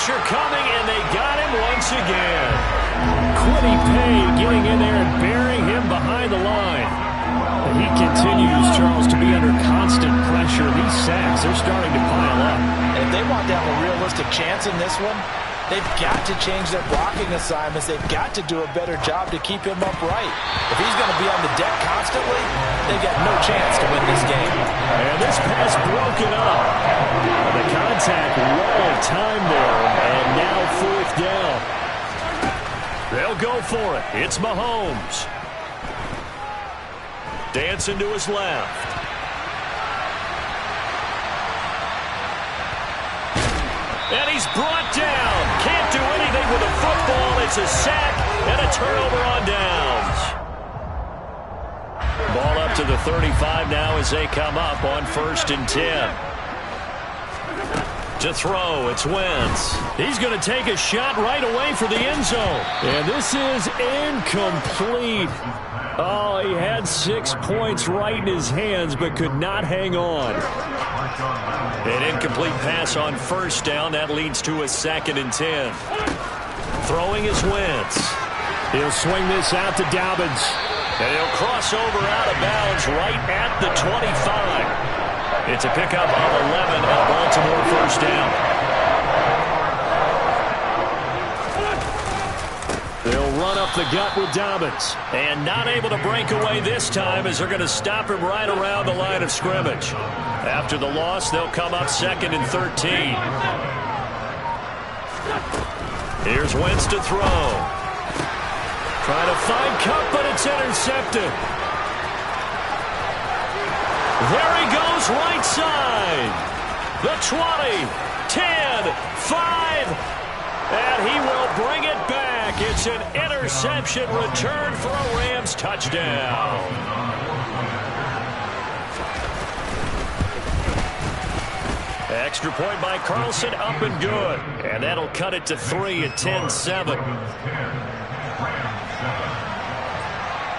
pressure coming, and they got him once again. Kwity Paye getting in there and burying him behind the line. And he continues, Charles, to be under constant pressure. These sacks, they're starting to pile up. And if they want to have a realistic chance in this one, they've got to change their blocking assignments. They've got to do a better job to keep him upright. If he's going to be on the deck constantly, they've got no chance to win this game. And this pass broken up. The contact well timed there, and now fourth down. They'll go for it. It's Mahomes. Dancing to his left. And he's brought down. Can't do anything with a football. It's a sack and a turnover on downs. Ball up to the 35 now as they come up on 1st and 10. To throw, it's Wentz. He's going to take a shot right away for the end zone. And this is incomplete. Oh, he had 6 points right in his hands, but could not hang on. An incomplete pass on 1st down. That leads to a 2nd and 10. Throwing is Wentz. He'll swing this out to Dobbins. And he'll cross over out of bounds right at the 25. It's a pickup of 11 and a Baltimore 1st down. They'll run up the gut with Dobbins. And not able to break away this time as they're going to stop him right around the line of scrimmage. After the loss, they'll come up 2nd and 13. Here's Wentz to throw. Trying to find Kupp, but it's intercepted. There he goes, right side. The 20, 10, 5, and he will bring it back. It's an interception return for a Rams touchdown. Extra point by Carlson, up and good. And that'll cut it to 3 at 10-7.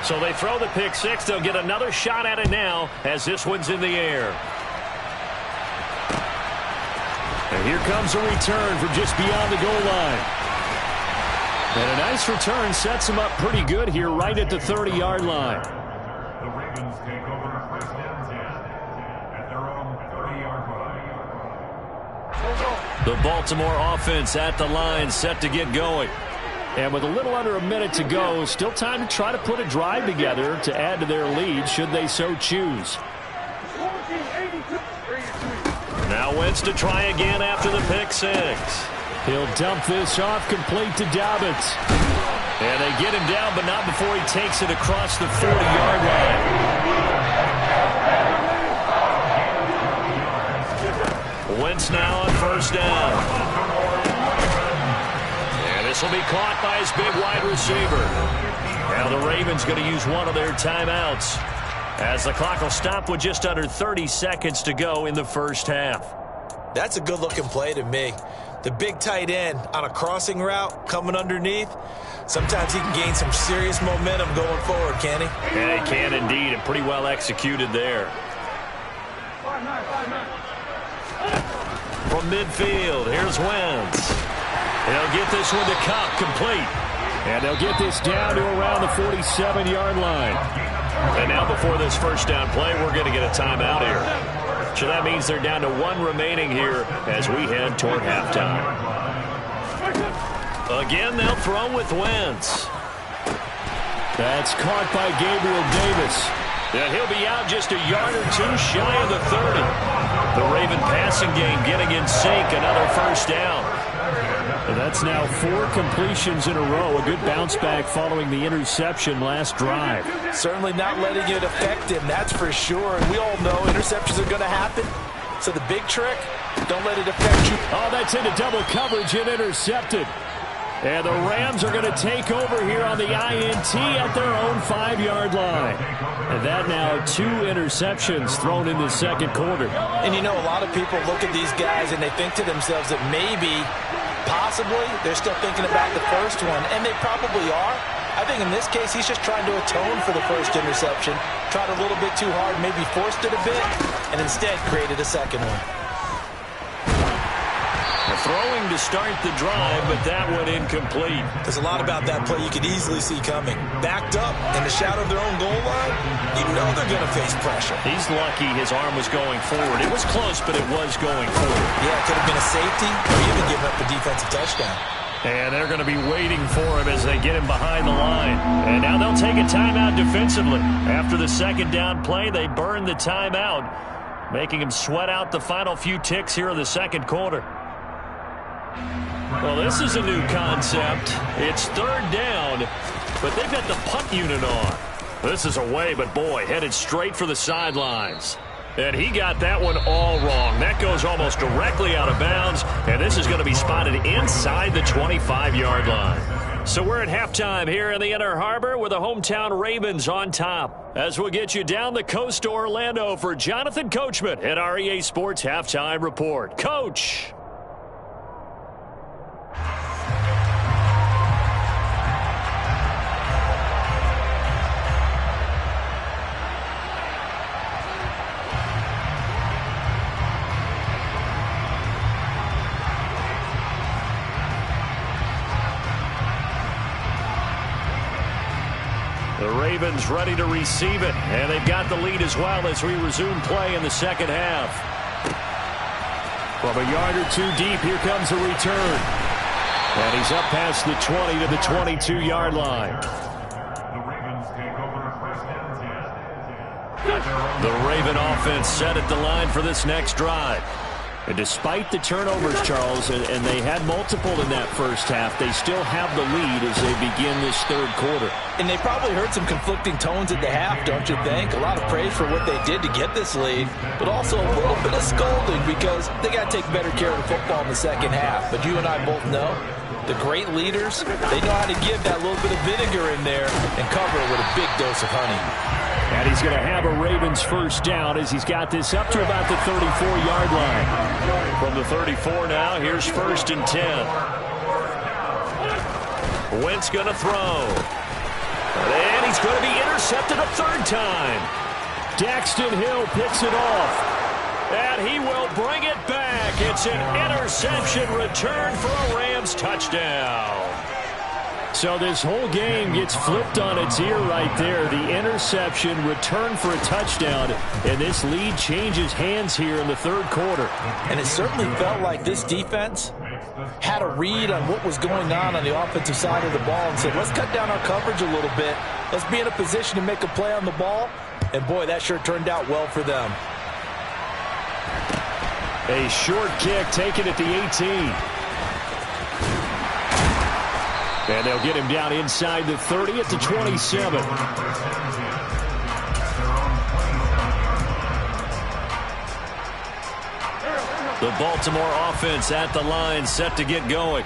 So they throw the pick six. They'll get another shot at it now as this one's in the air. And here comes a return from just beyond the goal line. And a nice return sets him up pretty good here right at the 30-yard line. The Ravens take over 1st and 10 at their own 30-yard line. The Baltimore offense at the line, set to get going. And with a little under a minute to go, still time to try to put a drive together to add to their lead should they so choose. Now Wentz to try again after the pick six. He'll dump this off complete to Dobbins. And they get him down, but not before he takes it across the 40-yard line. Wentz now on 1st down. This will be caught by his big wide receiver. Now the Ravens going to use one of their timeouts as the clock will stop with just under 30 seconds to go in the 1st half. That's a good-looking play to me. The big tight end on a crossing route coming underneath. Sometimes he can gain some serious momentum going forward, can he? Yeah, he can indeed, and pretty well executed there. From midfield, here's Wentz. They'll get this one to Kupp, complete. And they'll get this down to around the 47-yard line. And now before this 1st down play, we're going to get a timeout here. So that means they're down to 1 remaining here as we head toward halftime. Again, they'll throw with Wentz. That's caught by Gabriel Davis. And he'll be out just a yard or two shy of the 30. The Raven passing game getting in sync, another 1st down. And that's now 4 completions in a row. A good bounce back following the interception last drive. Certainly not letting it affect him, that's for sure. And we all know interceptions are going to happen. So the big trick, don't let it affect you. Oh, that's into double coverage and intercepted. And the Rams are going to take over here on the INT at their own 5-yard line. And that now 2 interceptions thrown in the 2nd quarter. And you know, a lot of people look at these guys and they think to themselves that maybe, possibly, they're still thinking about the first one. And they probably are. I think in this case, he's just trying to atone for the first interception. Tried a little bit too hard, maybe forced it a bit, and instead created a second one. The Throwing to start the drive, but that went incomplete. There's a lot about that play you could easily see coming. Backed up in the shadow of their own goal line, you know they're going to face pressure. He's lucky his arm was going forward. It was close, but it was going forward. Yeah, it could have been a safety or even giving up a defensive touchdown. And they're going to be waiting for him as they get him behind the line. And now they'll take a timeout defensively. After the second down play, they burn the timeout, making him sweat out the final few ticks here in the second quarter. Well, this is a new concept. It's third down, but they've got the punt unit on. This is away, but boy, headed straight for the sidelines. And he got that one all wrong. That goes almost directly out of bounds, and this is going to be spotted inside the 25-yard line. So we're at halftime here in the Inner Harbor with the hometown Ravens on top. As we'll get you down the coast to Orlando for Jonathan Coachman at our EA Sports Halftime Report. Coach! The Ravens ready to receive it, and they've got the lead as well as we resume play in the second half. From a yard or two deep, here comes a return. And he's up past the 20 to the 22-yard line. The Ravens take over first and 10. The Raven offense set at the line for this next drive. And despite the turnovers, Charles, and they had multiple in that first half, they still have the lead as they begin this third quarter. And they probably heard some conflicting tones at the half, don't you think? A lot of praise for what they did to get this lead, but also a little bit of scolding because they got to take better care of the football in the second half. But you and I both know the great leaders, they know how to give that little bit of vinegar in there and cover it with a big dose of honey. And he's going to have a Ravens first down as he's got this up to about the 34-yard line. From the 34 now, here's first and 10. Wentz going to throw. And he's going to be intercepted a third time. Daxton Hill picks it off. And he will bring it back. It's an interception return for a Rams touchdown. So this whole game gets flipped on its ear right there. The interception, return for a touchdown, and this lead changes hands here in the third quarter. And it certainly felt like this defense had a read on what was going on the offensive side of the ball and said, let's cut down our coverage a little bit. Let's be in a position to make a play on the ball. And, boy, that sure turned out well for them. A short kick taken at the 18. And they'll get him down inside the 30 at the 27. The Baltimore offense at the line, set to get going.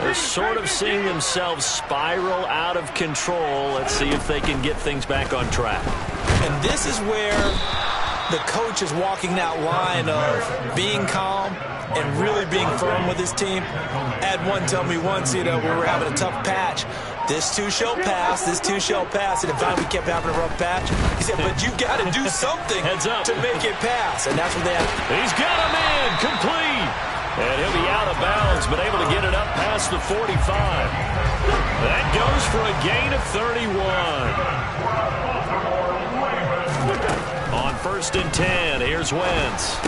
They're sort of seeing themselves spiral out of control. Let's see if they can get things back on track. And this is where the coach is walking that line of being calm and really being firm with his team. I had one tell me once, we were having a tough patch. This too shall pass, this too shall pass. And in fact, we kept having a rough patch. He said, but you got to do something to make it pass. And that's what they have. He's got a man, complete. And he'll be out of bounds, but able to get it up past the 45. That goes for a gain of 31. On first and 10, here's Wentz.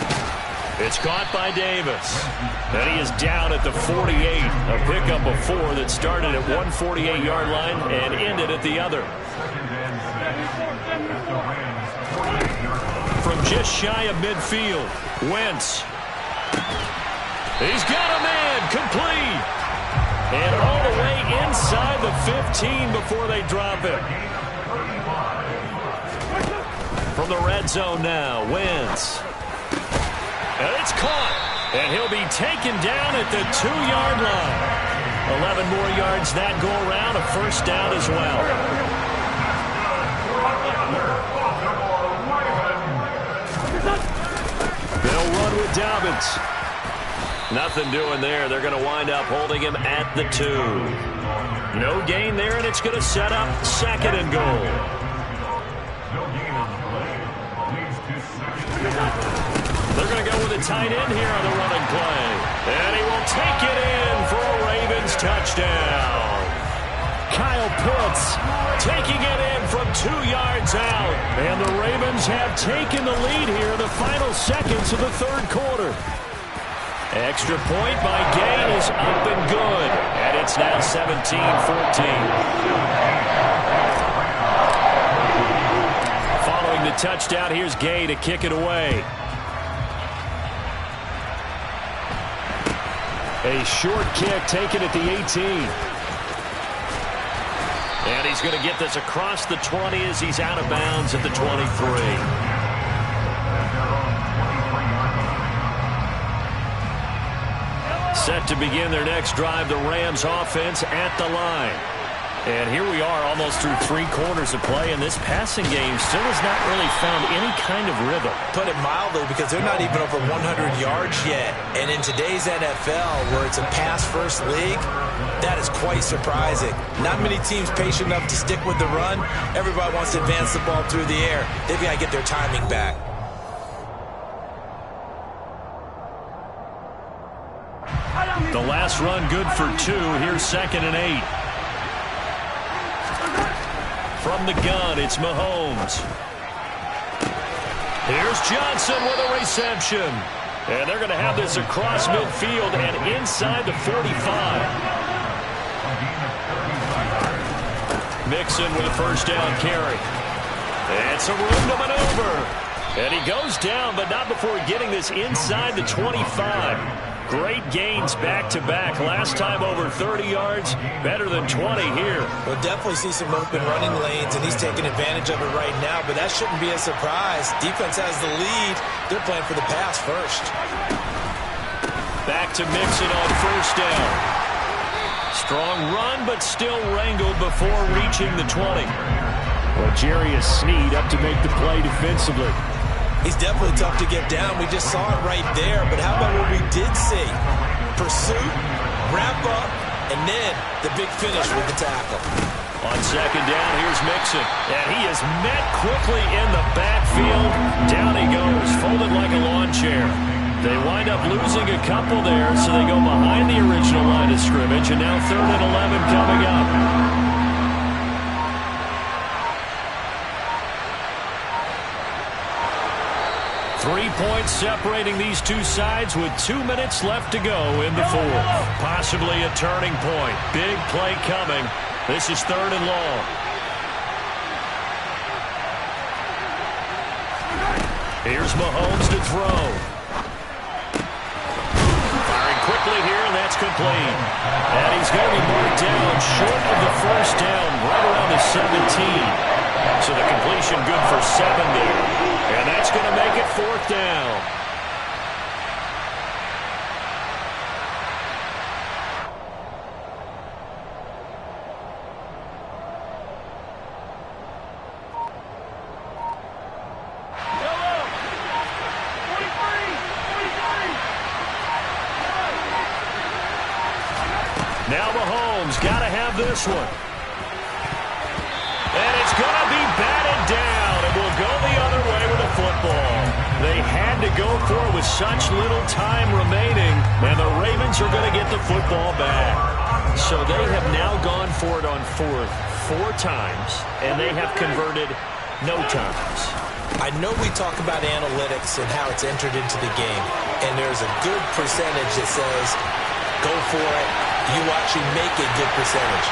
It's caught by Davis. And he is down at the 48. A pickup of 4 that started at one 48-yard line and ended at the other. From just shy of midfield, Wentz. He's got a man, complete. And all the way inside the 15 before they drop it. From the red zone now, Wentz. And it's caught. And he'll be taken down at the 2-yard line. 11 more yards that go around, a first down as well. They'll run with Dobbins. Nothing doing there. They're going to wind up holding him at the 2. No gain there, and it's going to set up second and goal. They're going to go with a tight end here on the running play. And he will take Lance taking it in from 2 yards out. And the Ravens have taken the lead here in the final seconds of the third quarter. Extra point by Gay is up and good. And it's now 17-14. Following the touchdown, here's Gay to kick it away. A short kick taken at the 18. And he's going to get this across the 20 as he's out of bounds at the 23. Set to begin their next drive, the Rams offense at the line. And here we are almost through 3 quarters of play, and this passing game still has not really found any kind of rhythm. Put it mildly, because they're not even over 100 yards yet. And in today's NFL, where it's a pass-first league, that is quite surprising. Not many teams patient enough to stick with the run. Everybody wants to advance the ball through the air. They've got to get their timing back. The last run good for 2. Here's 2nd and 8. From the gun, it's Mahomes. Here's Johnson with a reception. And they're going to have this across midfield and inside the 45. Mixon with a first down carry. It's a room to maneuver. And he goes down, but not before getting this inside the 25. Great gains back-to-back. Last time over 30 yards, better than 20 here. We'll definitely see some open running lanes, and he's taking advantage of it right now, but that shouldn't be a surprise. Defense has the lead. They're playing for the pass first. Back to Mixon on first down. Strong run, but still wrangled before reaching the 20. Well, Jarius Sneed up to make the play defensively. He's definitely tough to get down. We just saw it right there. But how about what we did see? Pursuit, wrap up, and then the big finish with the tackle. On second down, here's Mixon. And he is met quickly in the backfield. Down he goes, folded like a lawn chair. They wind up losing a couple there, so they go behind the original line of scrimmage. And now 3rd and 11 coming up. 3 points separating these two sides with 2 minutes left to go in the fourth. Possibly a turning point. Big play coming. This is 3rd and long. Here's Mahomes to throw. Firing quickly here, and that's complete. And he's going to be marked down short of the first down, right around the 17. So the completion good for 7 there. And that's going to make it 4th down. Now Mahomes got to have this one. And it's going to be batted down. It will go the other way with the football. They had to go for it with such little time remaining, and the Ravens are going to get the football back. So they have now gone for it on 4th 4 times, and they have converted no times. I know we talk about analytics and how it's entered into the game, and there's a good percentage that says, go for it. You actually make a good percentage.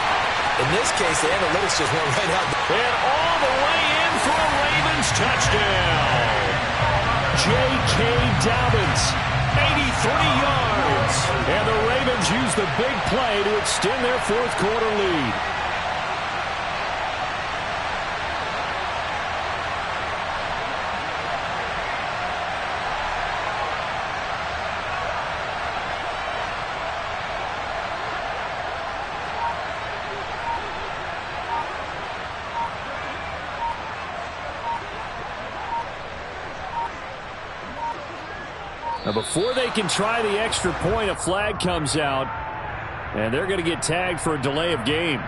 In this case, the analytics just went right out. And all the way in for a Ravens touchdown. J.K. Dobbins, 83 yards. And the Ravens use the big play to extend their 4th quarter lead. Now before they can try the extra point, a flag comes out, and they're going to get tagged for a delay of game.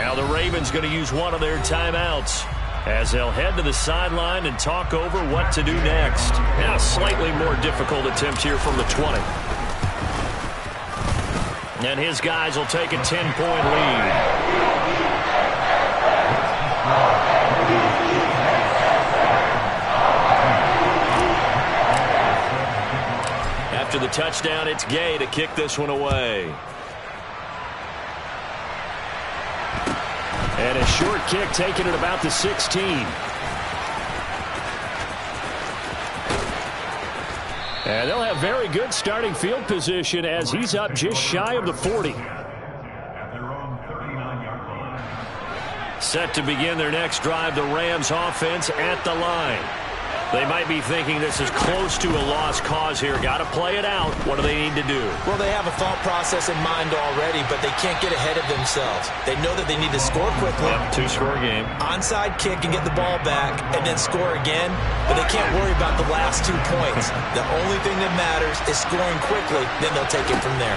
Now the Ravens going to use one of their timeouts as they'll head to the sideline and talk over what to do next. Now a slightly more difficult attempt here from the 20. And his guys will take a 10-point lead. After the touchdown, it's Gay to kick this one away. And a short kick taken at about the 16. And they'll have very good starting field position as he's up just shy of the 40. Set to begin their next drive, the Rams offense at the line. They might be thinking this is close to a lost cause here. Got to play it out. What do they need to do? Well, they have a thought process in mind already, but they can't get ahead of themselves. They know that they need to score quickly. Yep, two-score game. Onside kick and get the ball back and then score again, but they can't worry about the last 2 points. The only thing that matters is scoring quickly, then they'll take it from there.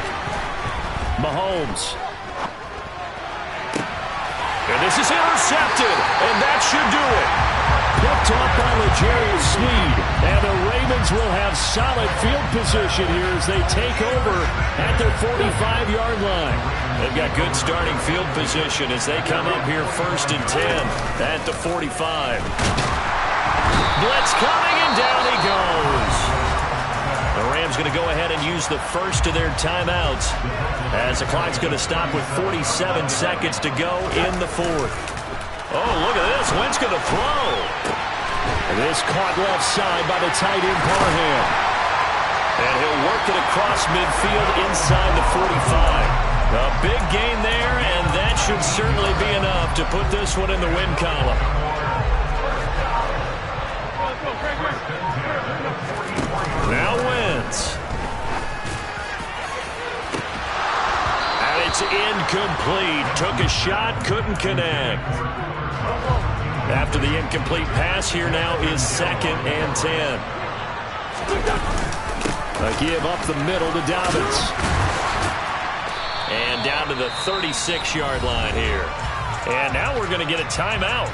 Mahomes. And this is intercepted, and that should do it. Picked off by L'Jarius Sneed, and the Ravens will have solid field position here as they take over at their 45-yard line. They've got good starting field position as they come up here 1st and 10 at the 45. Blitz coming, and down he goes. The Rams going to go ahead and use the first of their timeouts as the clock's going to stop with 47 seconds to go in the 4th. Oh, look at this. Wentz going to throw. And this caught left side by the tight end Parham. And he'll work it across midfield inside the 45. A big gain there, and that should certainly be enough to put this one in the win column. Now Wentz. And it's incomplete. Took a shot, couldn't connect. After the incomplete pass, here now is 2nd and 10. A give up the middle to Dobbins. And down to the 36-yard line here. And now we're going to get a timeout.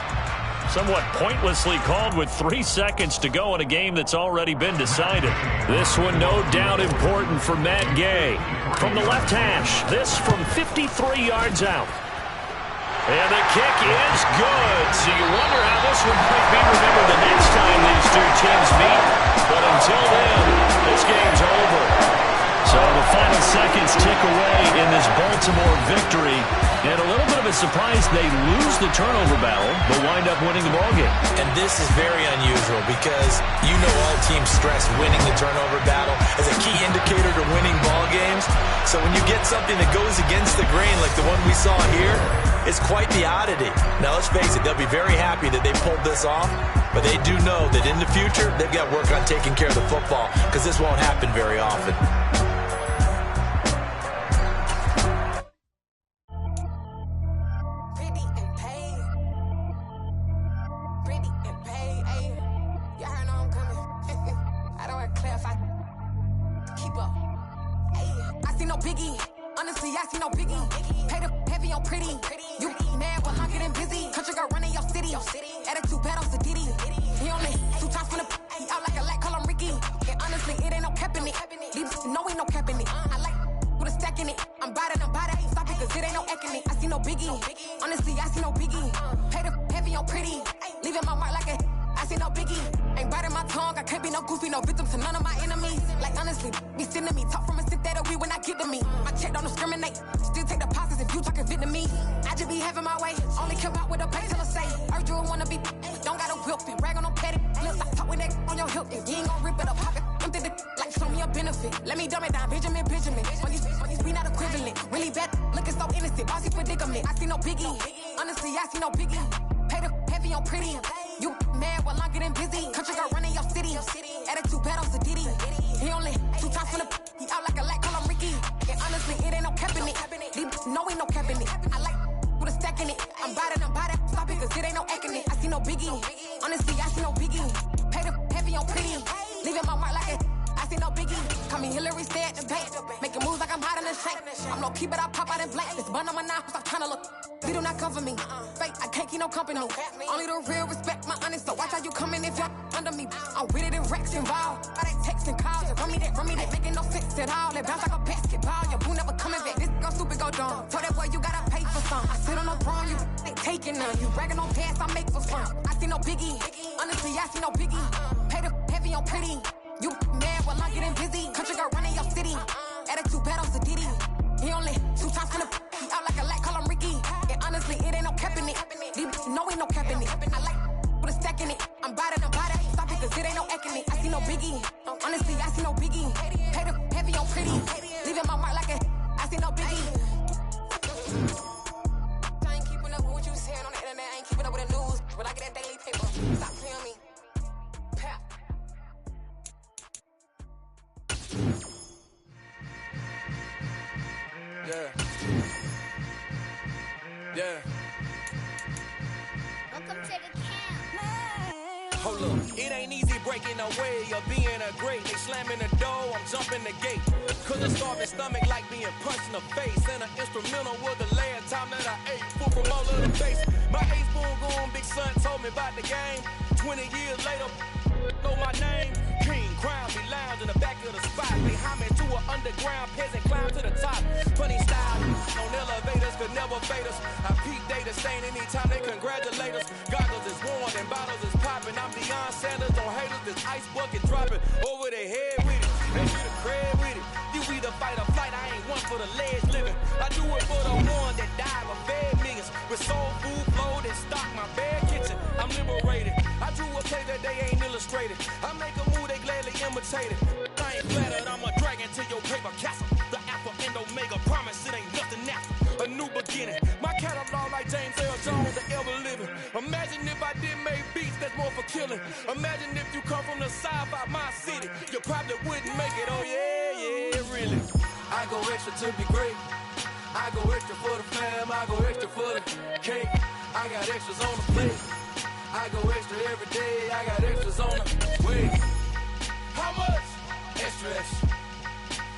Somewhat pointlessly called with 3 seconds to go in a game that's already been decided. This one no doubt important for Matt Gay. From the left hash, this from 53 yards out. And the kick is good. So you wonder how this one might be remembered the next time these two teams meet. But until then, this game's over. So the final seconds tick away in this Baltimore victory. And a little bit of a surprise, they lose the turnover battle, but wind up winning the ballgame. And this is very unusual because you know all teams stress winning the turnover battle as a key indicator to winning ball games. So when you get something that goes against the grain like the one we saw here, it's quite the oddity. Now, let's face it, they'll be very happy that they pulled this off, but they do know that in the future, they've got work on taking care of the football because this won't happen very often. I see no biggie. Call me Hillary, stay at the bank. Making moves like I'm hot in the shank. I'm low key, but I pop out in blank. This bun on my knife, stop trying to look. They do not come for me. Fake, I can't keep no company. Only the real respect my honest. So watch how you coming if y'all under me. I'm with it in Rex involved. I they texting calls. Run me that. Making no sense at all. They bounce like a basketball. Your boo never coming back. This go stupid, go dumb. Tell that boy you gotta pay for some. I sit on no throne, you ain't taking none. You bragging on past, I make for fun. I see no biggie. Honestly, I see no biggie. Pay the heavy on pretty. You mad while I'm getting busy. Country girl running your city. Attitude battles to Diddy. He only 2 times from the he out like a light, call him Ricky. And honestly, it ain't no cap in it. These know ain't no cap in it. I like with a stack in it. I'm about it. Stop it, cause it ain't no acting it. I see no biggie. Honestly, I see no biggie. Pay the heavy on pretty. Leaving my mark like a I see no biggie. I ain't keeping up with what you saying on the internet. I ain't keeping up with the news. But I get that daily paper. Stop playing me. Pap. Yeah. Welcome to the camp. Hold up, it ain't easy breaking away or being a great. They slamming the door, I'm jumping the gate. Cause a starving stomach like being punched in the face. And an instrumental was the last time that I ate. Food from all of the face. My ace boom goon, big son told me about the game. 20 years later, know my name. King, crown, me lounge in the back of the spot. Pay homage to an underground peasant, climb to the top. Funny style, on elevators could never fade us. I peep data stain anytime they congratulate us. Goggles is worn and bottles is popping. I'm Deion Sanders, don't haters, this ice bucket dropping over their head with it. They should have crab with it. You either fight or flight, I ain't one for the ledge living. I do it for the one that died but fed millions. With soul food, flowed and stock my bad kitchen. I'm liberated. I drew a page that they ain't illustrated. I make a move, they gladly imitate it. I ain't flattered, I'm a dragon to your paper castle. The Alpha and Omega, promise it ain't nothing after. A new beginning. My catalog like James Earl Jones, the ever living. Imagine if I did make beats that's more for killing. Imagine if you come from the side by my city. You probably wouldn't make it, oh yeah, really. I go extra to be great. I go extra for the fam, I go extra for the cake. I got extras on the plate. I go extra every day, I got extras on the way. How much? Extra, extra.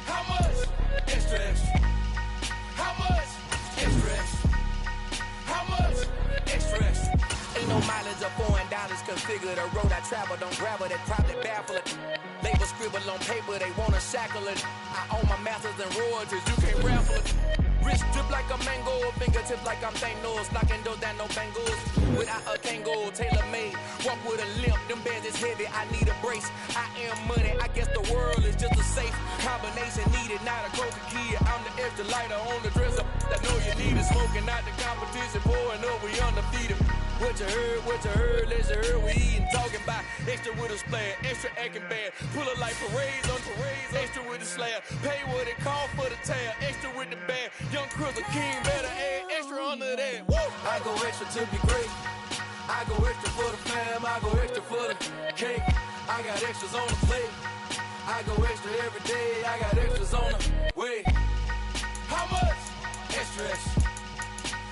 How much? Extra, extra. How much? Extra, extra. How much? Extra, extra. Ain't no mileage of $4 configure the road I travel. Don't gravel that probably baffle it. Label scribble on paper, they wanna shackle it. I own my masters and royalties, you can't raffle it. Wrist drip like a mango, fingertips like I'm Thanos. Knocking those down, no bangles. Without a Kango, tailor-made. Walk with a limp, them bands is heavy, I need a brace. I am money, I guess the world is just a safe combination needed, not a coca key. I'm the extra lighter on the dresser. I know you need it, smoking out the competition, pouring up, we undefeated. What you heard, let's heard, we eating, talking about extra with a splash, extra acting bad. Pull it like parades on parades, extra with the slab. Pay what it cost for the tab, extra with the band. Young Cruz, a king, better add extra under that. Woo! I go extra to be great. I go extra for the fam, I go extra for the cake. I got extras on the plate. I go extra every day, I got extras on the way. How much? Extra, extra.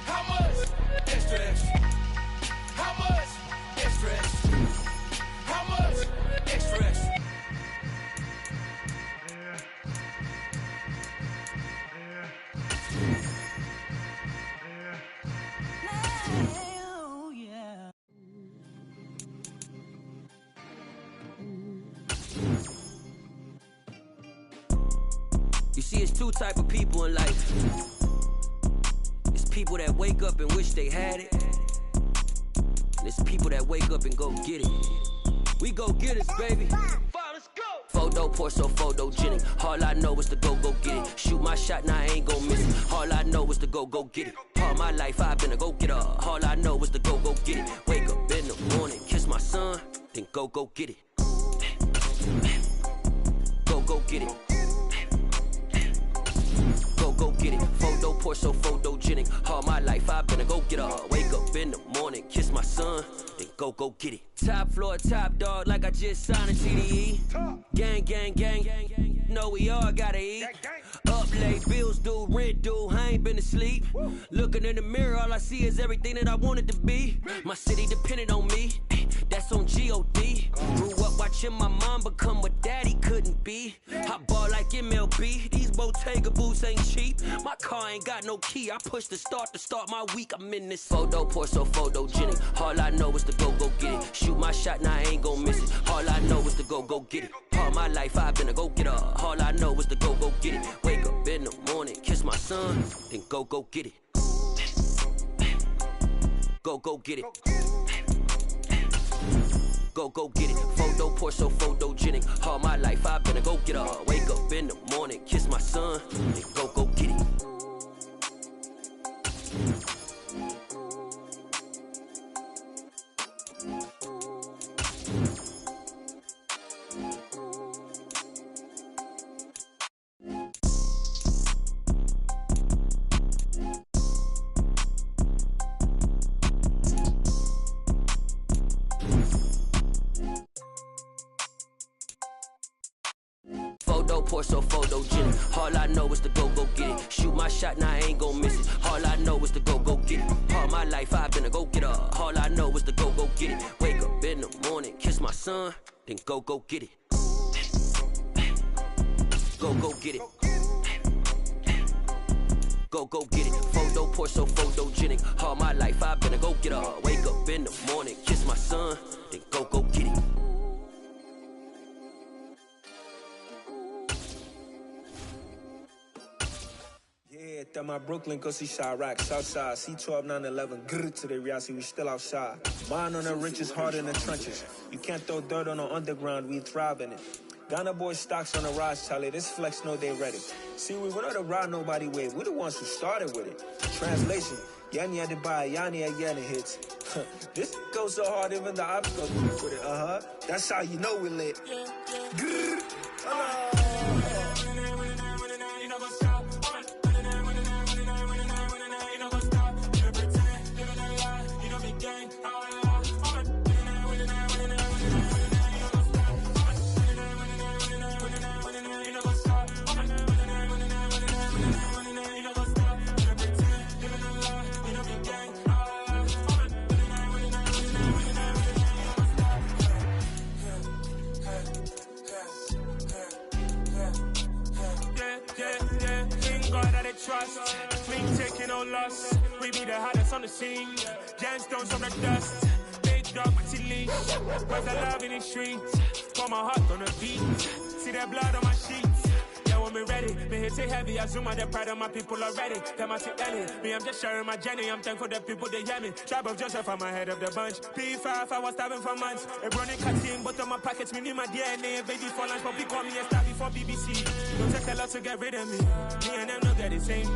How much? Extra, extra. How much? Extra, extra. How much? Extra, extra. You see, it's two type of people in life. It's people that wake up and wish they had it. And it's people that wake up and go get it. We go get it, baby. Let's go. Photo, Porso, photogenic. All I know is to go get it. Shoot my shot, now I ain't gon' miss it. All I know is to go get it. All my life I've been a go-getter. All I know is to go get it. Wake up in the morning, kiss my son, then go get it. Go get it. Go get it. Photo, Porso, photogenic. All my life I've been a go-getter. Wake up in the morning, kiss my son, then go get it. Top floor, top dog, like I just signed a TDE. Gang. Know we all gotta eat. Up late, bills due, rent due, I ain't been asleep. Looking in the mirror, all I see is everything that I wanted to be. My city depended on me, that's on G.O.D. Grew up watching my mom become what daddy couldn't MLB. I ball like MLB. These Bottega boots ain't cheap. My car ain't got no key. I push the start to start my week. I'm in this photo, pour so photogenic. All I know is to go get it. Shoot my shot, now I ain't gon' miss it. All I know is to go get it. All my life I've been a go-getter. All I know is to go get it. Wake up in the morning, kiss my son, then go get it. Go get it. Go get it. Photo, pour so photogenic. All my life I've been a go-getter. Wake up in the morning, kiss my son, then go get it. Pour so photogenic. All I know is to go get it. Shoot my shot, now I ain't gon' miss it. All I know is to go get it. All my life I've been a go-getter. All I know is to go get it. Wake up in the morning, kiss my son, then go get it. Go get it. Go get it. Photo, pour so photogenic. All my life I've been a go-getter. Wake up in the morning, kiss my son, then go get it. Yeah, that my Brooklyn, go see Chirac, Southside, C12, 911, grrr to the reality, we still outside. Buying on the richest, hard in the trenches. You can't throw dirt on the underground, we thrive in it. Ghana boys stocks on the rise, Charlie, this flex know they ready. See, we went on the ride nobody wave, we the ones who started with it. Translation, Yanni had to buy, Yanni again it hits. This goes so hard, even the ops go with it, That's how you know we lit. Grrr, trust, we ain't taking no loss. We be the hottest on the scene. Gemstones from the dust. Big dog, pretty leash. Where's the love in the streets? Put my heart on the beat. See that blood on my sheets. Yeah, when me ready, me hit it heavy. I zoom out the pride of my people already. Them I see Ellie. Me, I'm just sharing my journey. I'm thankful the people they hear me. Tribe of Joseph, I'm ahead of the bunch. P5, I was starving for months. A running cutting, but on my pockets, me need my DNA. Baby for lunch, but people call me a star before BBC. Don't take a lot to get rid of me. Me and them don't get the same.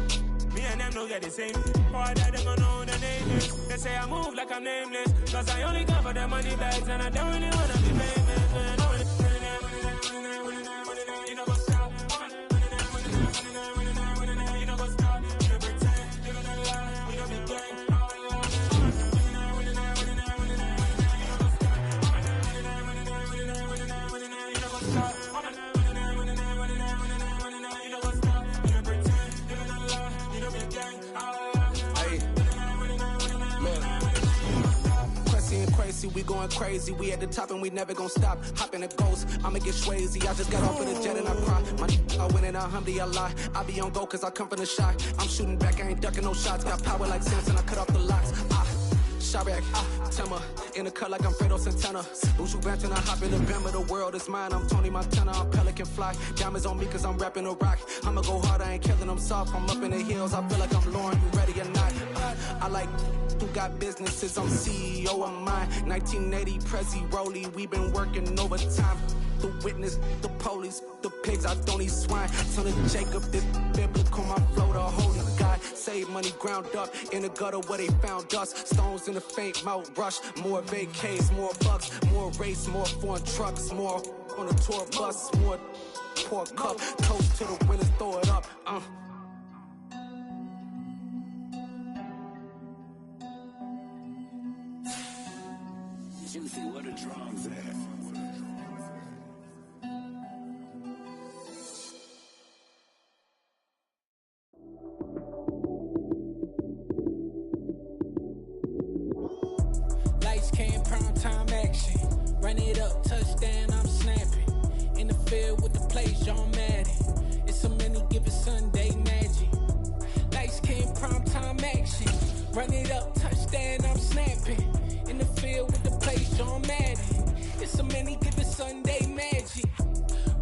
Me and them don't get the same. Boy, that them gonna know the name is. They say I move like I'm nameless. Cause I only come for the money bags. And I don't really wanna be famous, man. You know what's up? You know what's up? You pretend, you gonna lie. You know be gang. We going crazy, we at the top and we never gonna stop. Hop in the ghost, I'ma get swayzy. I just got off of the jet and I cry. My I win in alhamdulillah. I be on go cause I come from the shot. I'm shooting back, I ain't ducking no shots. Got power like Samson, I cut off the locks. Chirac, Tema, in the cut like I'm Fredo Santana. Ushu Banton, I hop in the Bama, the world is mine. I'm Tony Montana, I'm Pelican Fly. Diamonds on me cause I'm rapping a rock. I'ma go hard, I ain't killing them soft. I'm up in the hills, I feel like I'm Lauren, you ready or not? I like who got businesses, I'm CEO of mine. 1980 Prezi Rolly, we been working overtime. The witness, the police, the pigs, I don't eat swine. Son of Jacob, this biblical, my flow, the holy God. Save money ground up in the gutter where they found us. Stones in the faint mouth rush. More vacays, more bucks, more race, more foreign trucks, more on a tour bus, more pour cup. Toast to the winners, throw it up. Juicy, what the drums at? Lights came, prime time action. Run it up, touchdown, I'm snapping. In the field with the play John Madden. It's a many given Sunday magic. Lights came prime time action. Run it up, touchdown, I'm snapping. In the field with the plays, John Madden. It's a many given Sunday magic.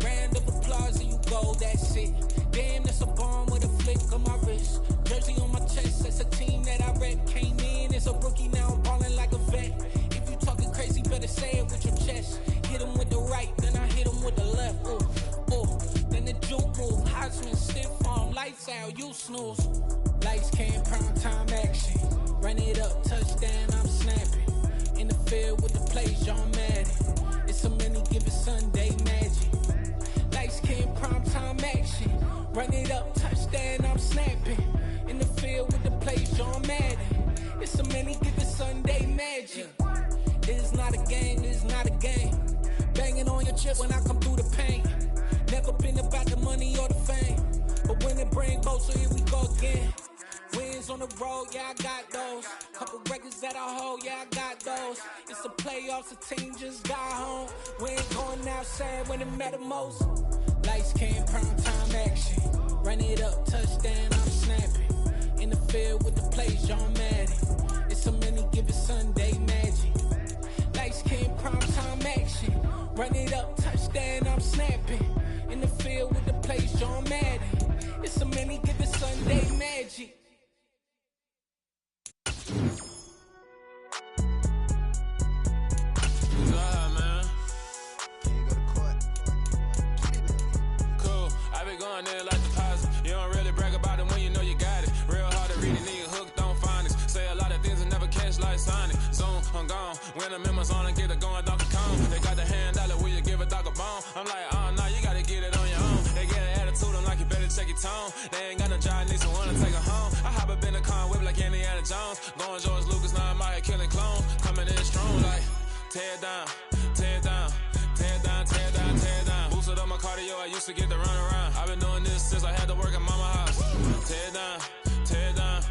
Round of applause and you go, that's it. Damn, that's a bomb with a flick on my wrist. Jersey on my chest, that's a team that I rep. Came in as a rookie, now I'm ballin' like a vet. If you talking crazy, better say it with your chest. Hit him with the right, then I hit him with the left. Then the juke move, Heisman, stiff arm, lights out, you snooze. Lights came, prime time action. Run it up, touchdown, I'm snapping. In the field with the plays, John Madden. It's a many given Sunday magic. Lights came, prime time action. Run it up, touchdown, I'm snapping. In the field with the plays, John Madden. It's a many given Sunday magic. It is not a game, it is not a game. Banging on your chest when I come through the pain. Never been about the money or the fame. But when it bring both, so here we go again. Wins on the road, yeah, I got those. Couple records that I hold, yeah, I got those. It's the playoffs, the team just got home. We ain't going outside when it matter most. Lights came, prime time action. Run it up, touchdown, I'm snapping. In the field with the plays, John Madden. It's a many given Sunday magic. Lights came, prime time action. Run it up, touchdown, I'm snapping. In the field with the plays, John Madden. It's a many given Sunday magic. Going there like deposit. You don't really brag about it when you know you got it. Real hard to read it, nigga hooked on phonics. Say a lot of things and never catch like Sonic. Zoom, I'm gone. When the members on and get it going, Donkey Kong. They got the hand dollar, will you give a dog a bone? I'm like, oh no, you gotta get it on your own. They get an attitude, I'm like, you better check your tone. They ain't got no job, need someone to take her home. I hop up in the car, whip like Indiana Jones. Going George Lucas, now I'm out here killing clones. Coming in strong like, tear down, tear down. Tear down, tear down, tear down. Boosted up my cardio, I used to get to run around. I've been doing this since I had to work at mama house. Tear down, tear down,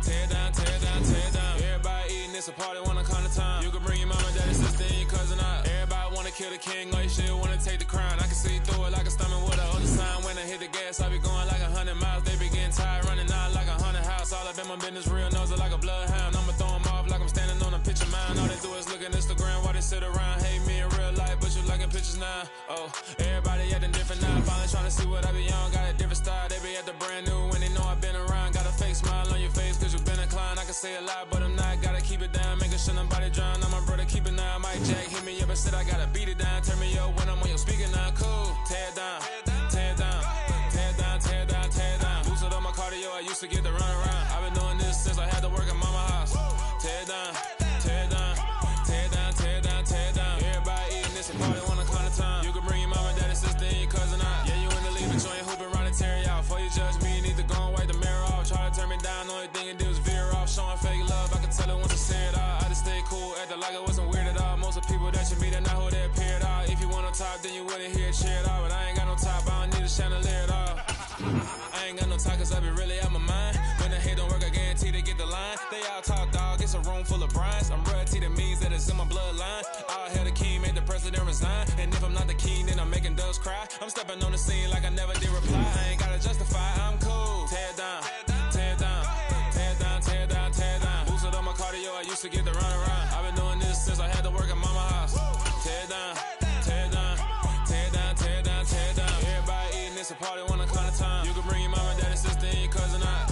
tear down, tear down, tear down. Everybody eating, it's a party, wanna come to time. You can bring your mama, daddy, sister, and your cousin out. Everybody wanna kill the king, or you shit wanna take the crown. I can see through it like a stomach with a other sign. When I hit the gas, I be going like 100 miles. They be getting tired, running out like 100 house. All up in my business, real nose like a bloodhound. I'ma throw them off like I'm standing on a picture mound. All they do is look at Instagram while they sit around. Hate me in real life, but you liking pictures now. Oh, everybody acting different now. Finally trying to see what I be on. Got a different style, they be at the brand new when they know I've been around. Got a fake smile on your face cause you been inclined. I can say a lot, but I'm not. Gotta keep it down, making sure nobody drown. I'm my brother, keep it now. Mike Jack hit me up and said I gotta beat it down. Turn me up when I'm on your speaker now. Cool, tear down, tear down, tear down, tear down, tear down. Boosted up my cardio, I used to get to run around. I've been doing this since I had to work at mama house. Tear down, tear down, tear down, tear down, tear down. Everybody eating, it's a party, wanna come to time. You can bring your mama, daddy, sister, and your cousin out. Yeah, you in the league, but you ain't hooping, running, tear out. Before you judge me, you need to go and wipe the mirror off. Try to turn me down, the only thing you do is veer off. Showing fake love, I can tell it once I say it all. I just stay cool, acting like it wasn't weird at all. Most of the people that you meet are not who they appear at all. If you want on top, then you wouldn't hear it cheer at all. But I ain't got no top, I don't need a chandelier at all. I ain't got no talk cause I be really out my mind. When the hate don't work, I guarantee they get the line. They all talk dog, it's a room full of brinds. I'm royalty, that means that it's in my bloodline. All hell the king, made the president resign. And if I'm not the king, then I'm making doves cry. I'm stepping on the scene like I never did reply. I ain't gotta justify, I'm cool. Tear down, tear down, tear down, tear down, tear down. Boosted up my cardio, I used to get to run around. I've been doing this since I had to work at mama house. Tear down, tear down, tear down, tear down, tear down. Everybody eating, it's a party, wanna come to time. You can bring your mama, daddy, sister, and your cousin out.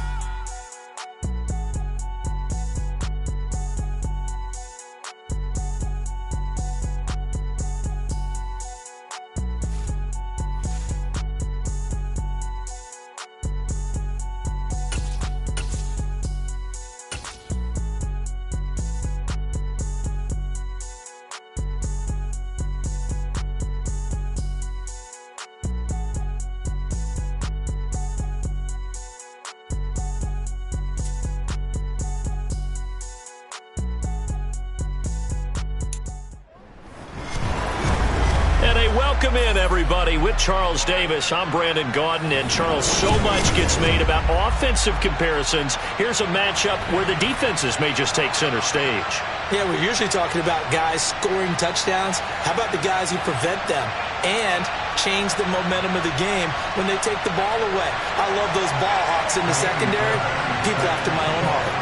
Welcome in, everybody. With Charles Davis, I'm Brandon Gaudin. And, Charles, so much gets made about offensive comparisons. Here's a matchup where the defenses may just take center stage. Yeah, we're usually talking about guys scoring touchdowns. How about the guys who prevent them and change the momentum of the game when they take the ball away? I love those ball hawks in the secondary. People after my own heart.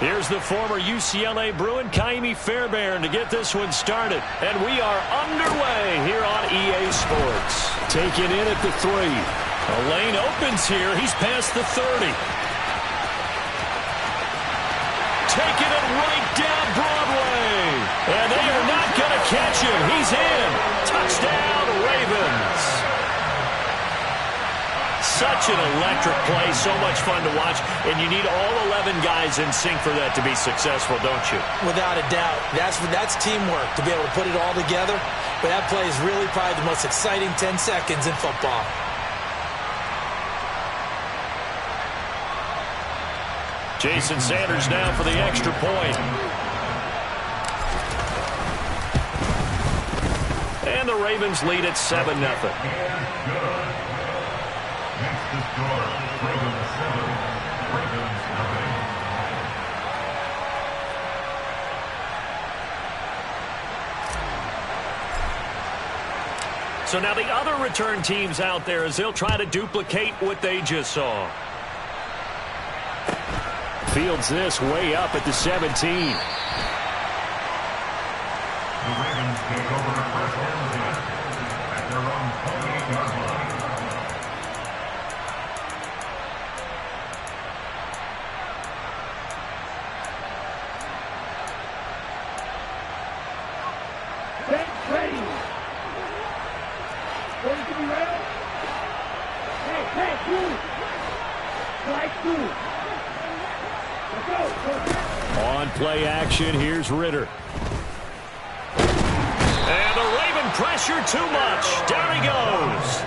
Here's the former UCLA Bruin, Ka'imi Fairbairn, to get this one started. And we are underway here on EA Sports. Taken in at the 3. A lane opens here. He's past the 30. Taking it right down Broadway. And they are not going to catch him. He's in. Touchdown, Ravens. Such an electric play, so much fun to watch, and you need all 11 guys in sync for that to be successful, don't you? Without a doubt. That's teamwork, to be able to put it all together. But that play is really probably the most exciting 10 seconds in football. Jason Sanders now for the extra point. And the Ravens lead at 7-0. So now the other return teams out there as they'll try to duplicate what they just saw. Fields this way up at the 17. The Ravens take over the first down at their own 28-yard line. On play action, here's Ritter. And the Raven pressure too much. Down he goes.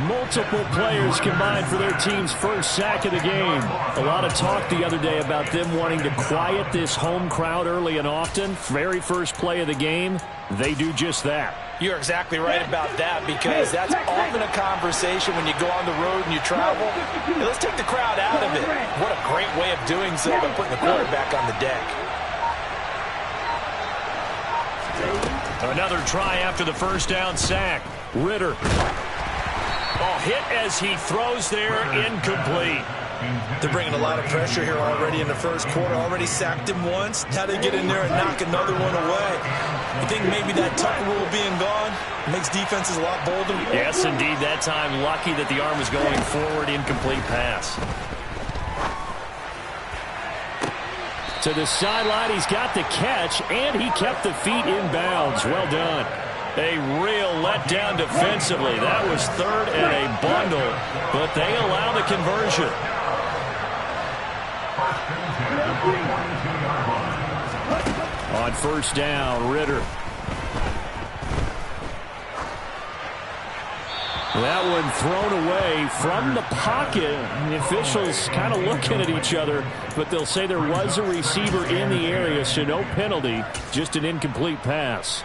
Multiple players combined for their team's first sack of the game. A lot of talk the other day about them wanting to quiet this home crowd early and often. Very first play of the game, they do just that. You're exactly right about that, because that's often a conversation when you go on the road and you travel. Hey, let's take the crowd out of it. What a great way of doing so by putting the quarterback on the deck. Another try after the first down sack. Ritter. Oh, hit as he throws there, incomplete. They're bringing a lot of pressure here already in the first quarter. Already sacked him once. Now they get in there and knock another one away. I think maybe that tuck rule being gone makes defenses a lot bolder. Yes, indeed. That time, lucky that the arm was going forward. Incomplete pass. To the sideline, he's got the catch, and he kept the feet in bounds. Well done. A real letdown defensively. That was third and a bundle, but they allow the conversion. On first down, Ritter. That one thrown away from the pocket. The officials kind of looking at each other, but they'll say there was a receiver in the area, so no penalty, just an incomplete pass.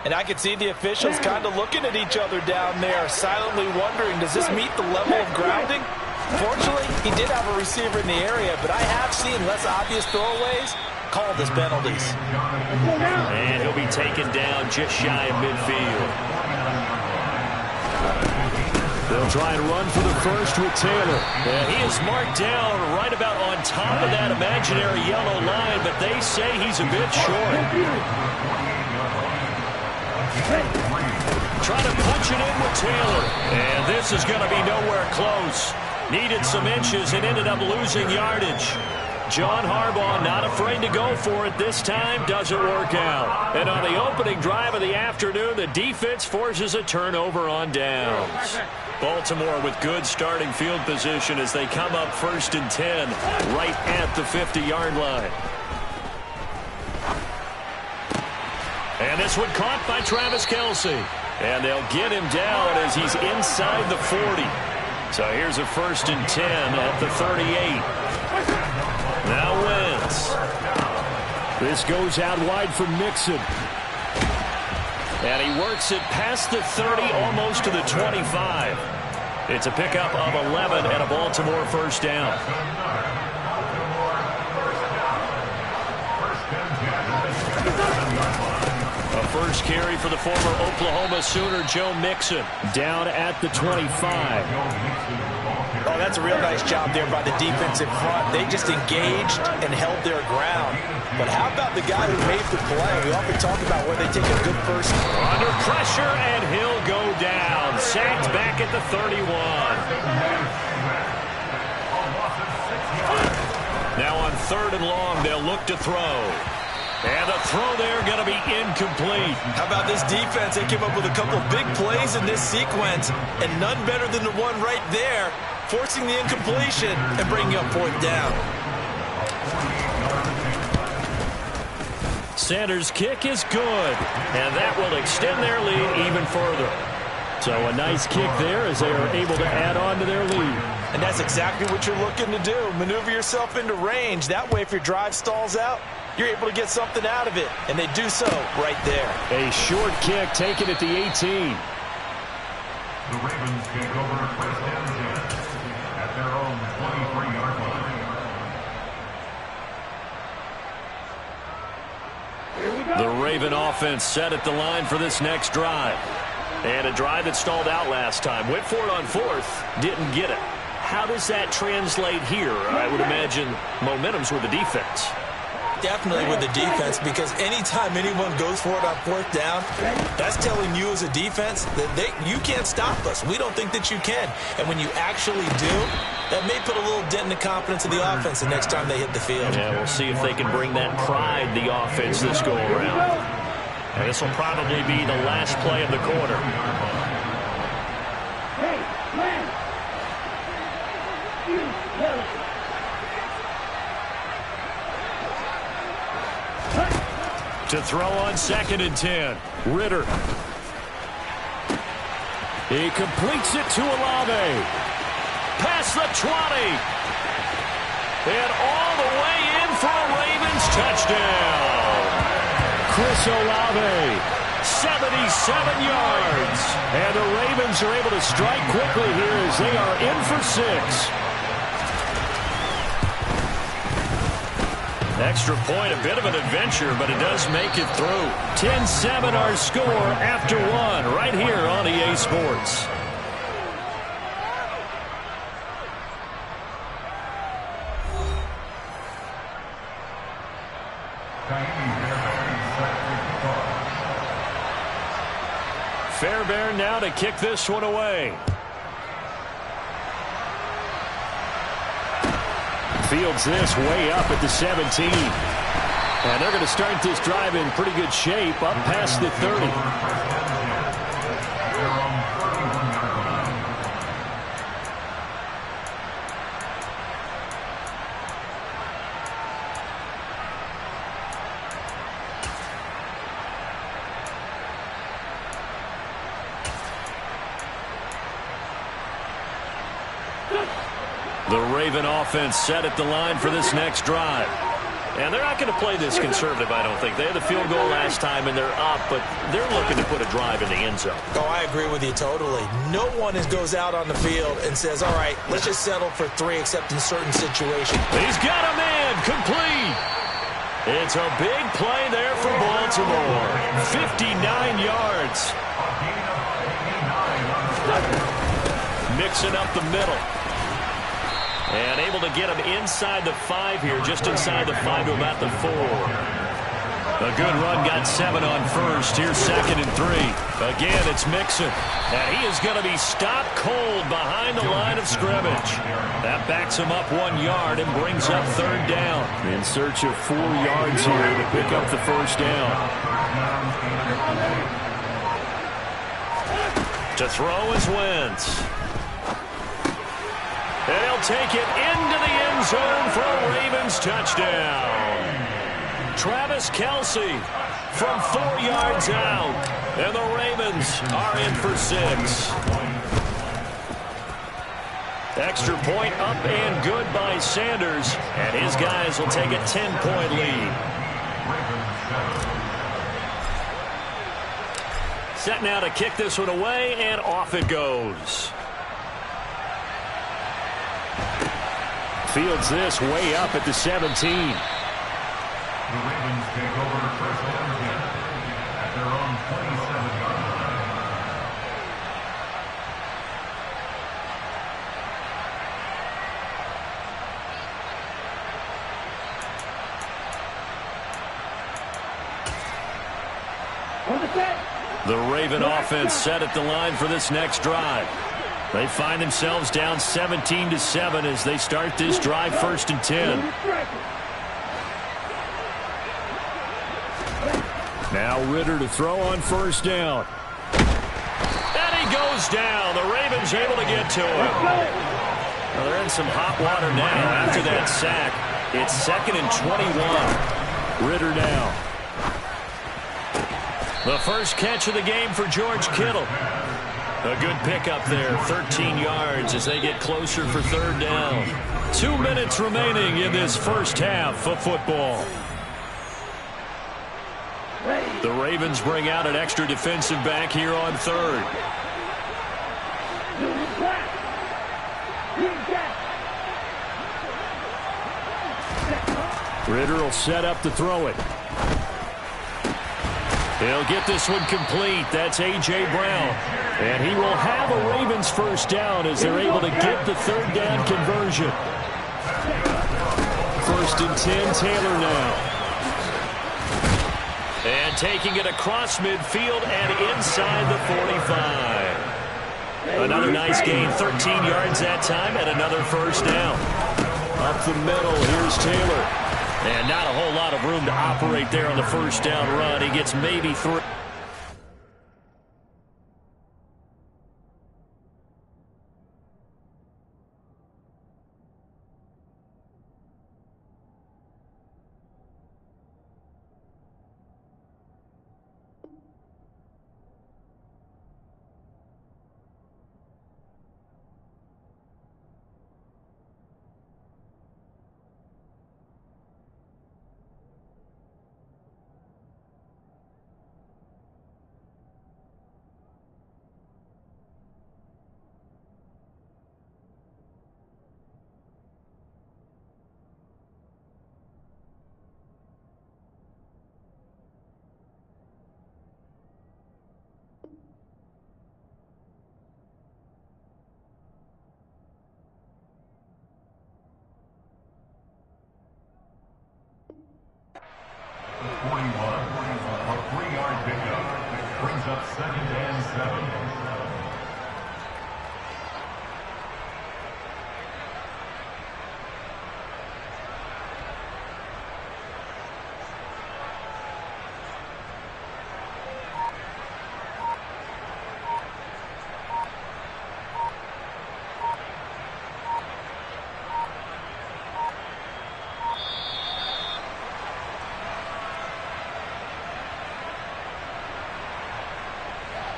And I could see the officials kind of looking at each other down there, silently wondering, does this meet the level of grounding? Fortunately, he did have a receiver in the area, but I have seen less obvious throwaways called as penalties. And he'll be taken down just shy of midfield. They'll try and run for the first with Taylor. And he is marked down right about on top of that imaginary yellow line, but they say he's a bit short. Trying to punch it in with Taylor. And this is going to be nowhere close. Needed some inches and ended up losing yardage. John Harbaugh not afraid to go for it this time. Doesn't work out. And on the opening drive of the afternoon, the defense forces a turnover on downs. Baltimore with good starting field position as they come up 1st and 10 right at the 50-yard line. And this one caught by Travis Kelce. And they'll get him down as he's inside the 40. So here's a 1st and 10 at the 38. Now Wentz. This goes out wide for Mixon. And he works it past the 30, almost to the 25. It's a pickup of 11 and a Baltimore first down. A first carry for the former Oklahoma Sooner, Joe Mixon, down at the 25. Oh, that's a real nice job there by the defensive front. They just engaged and held their ground. But how about the guy who made the play? We often talk about where they take a good first. Under pressure, and he'll go down. Sacked back at the 31. Now on 3rd and long, they'll look to throw. And the throw there going to be incomplete. How about this defense? They came up with a couple of big plays in this sequence, and none better than the one right there, forcing the incompletion and bringing up 4th down. Sanders' kick is good, and that will extend their lead even further. So a nice kick there as they are able to add on to their lead. And that's exactly what you're looking to do. Maneuver yourself into range. That way, if your drive stalls out, you're able to get something out of it. And they do so right there. A short kick taken at the 18. The Ravens take over 1st and 10 at their own 23-yard line. The Raven offense set at the line for this next drive. And a drive that stalled out last time. Went for it on 4th, didn't get it. How does that translate here? I would imagine momentum's with the defense. Definitely with the defense, because anytime anyone goes for it on 4th down, that's telling you as a defense that you can't stop us. We don't think that you can. And when you actually do, that may put a little dent in the confidence of the offense the next time they hit the field. Yeah, we'll see if they can bring that pride, the offense, this go around. And this will probably be the last play of the quarter. To throw on 2nd and 10. Ritter. He completes it to Olave. Past the 20. And all the way in for a Ravens touchdown. Chris Olave, 77 yards. And the Ravens are able to strike quickly here as they are in for 6. Extra point, a bit of an adventure, but it does make it through. 10-7 our score after 1 right here on EA Sports. Fairbairn now to kick this one away. Fields this way up at the 17. And they're going to start this drive in pretty good shape up past the 30. The Raven offense set at the line for this next drive. And they're not going to play this conservative, I don't think. They had the field goal last time, and they're up, but they're looking to put a drive in the end zone. Oh, I agree with you totally. No one goes out on the field and says, all right, let's just settle for 3 except in certain situations. He's got a man complete. It's a big play there for Baltimore. 59 yards. Mixing up the middle. And able to get him inside the 5 here, just inside the 5 to about the 4. A good run, got 7 on first. Here's 2nd and 3. Again, it's Mixon. And he is going to be stopped cold behind the line of scrimmage. That backs him up 1 yard and brings up 3rd down. In search of 4 yards here to pick up the first down. To throw is Wentz. And he'll take it into the end zone for a Ravens touchdown. Travis Kelce from 4 yards out. And the Ravens are in for 6. Extra point up and good by Sanders. And his guys will take a 10-point lead. Set now to kick this one away, and off it goes. Fields this way up at the 17. The Ravens take over first down again at their own 27-yard line. The Raven offense set at the line for this next drive. They find themselves down 17-7 as they start this drive, 1st and 10. Now Ritter to throw on 1st down. And he goes down. The Ravens able to get to him. Well, they're in some hot water now after that sack. It's 2nd and 21. Ritter now. The first catch of the game for George Kittle. A good pickup there, 13 yards as they get closer for 3rd down. 2 minutes remaining in this first half of football. The Ravens bring out an extra defensive back here on 3rd. Ritter will set up to throw it. He'll get this one complete. That's A.J. Brown. And he will have a Ravens 1st down as they're able to get the 3rd down conversion. 1st and 10, Taylor now. And taking it across midfield and inside the 45. Another nice gain, 13 yards that time, and another 1st down. Up the middle, here's Taylor. And not a whole lot of room to operate there on the 1st down run. He gets maybe 3.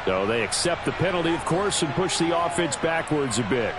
So they accept the penalty, of course, and push the offense backwards a bit.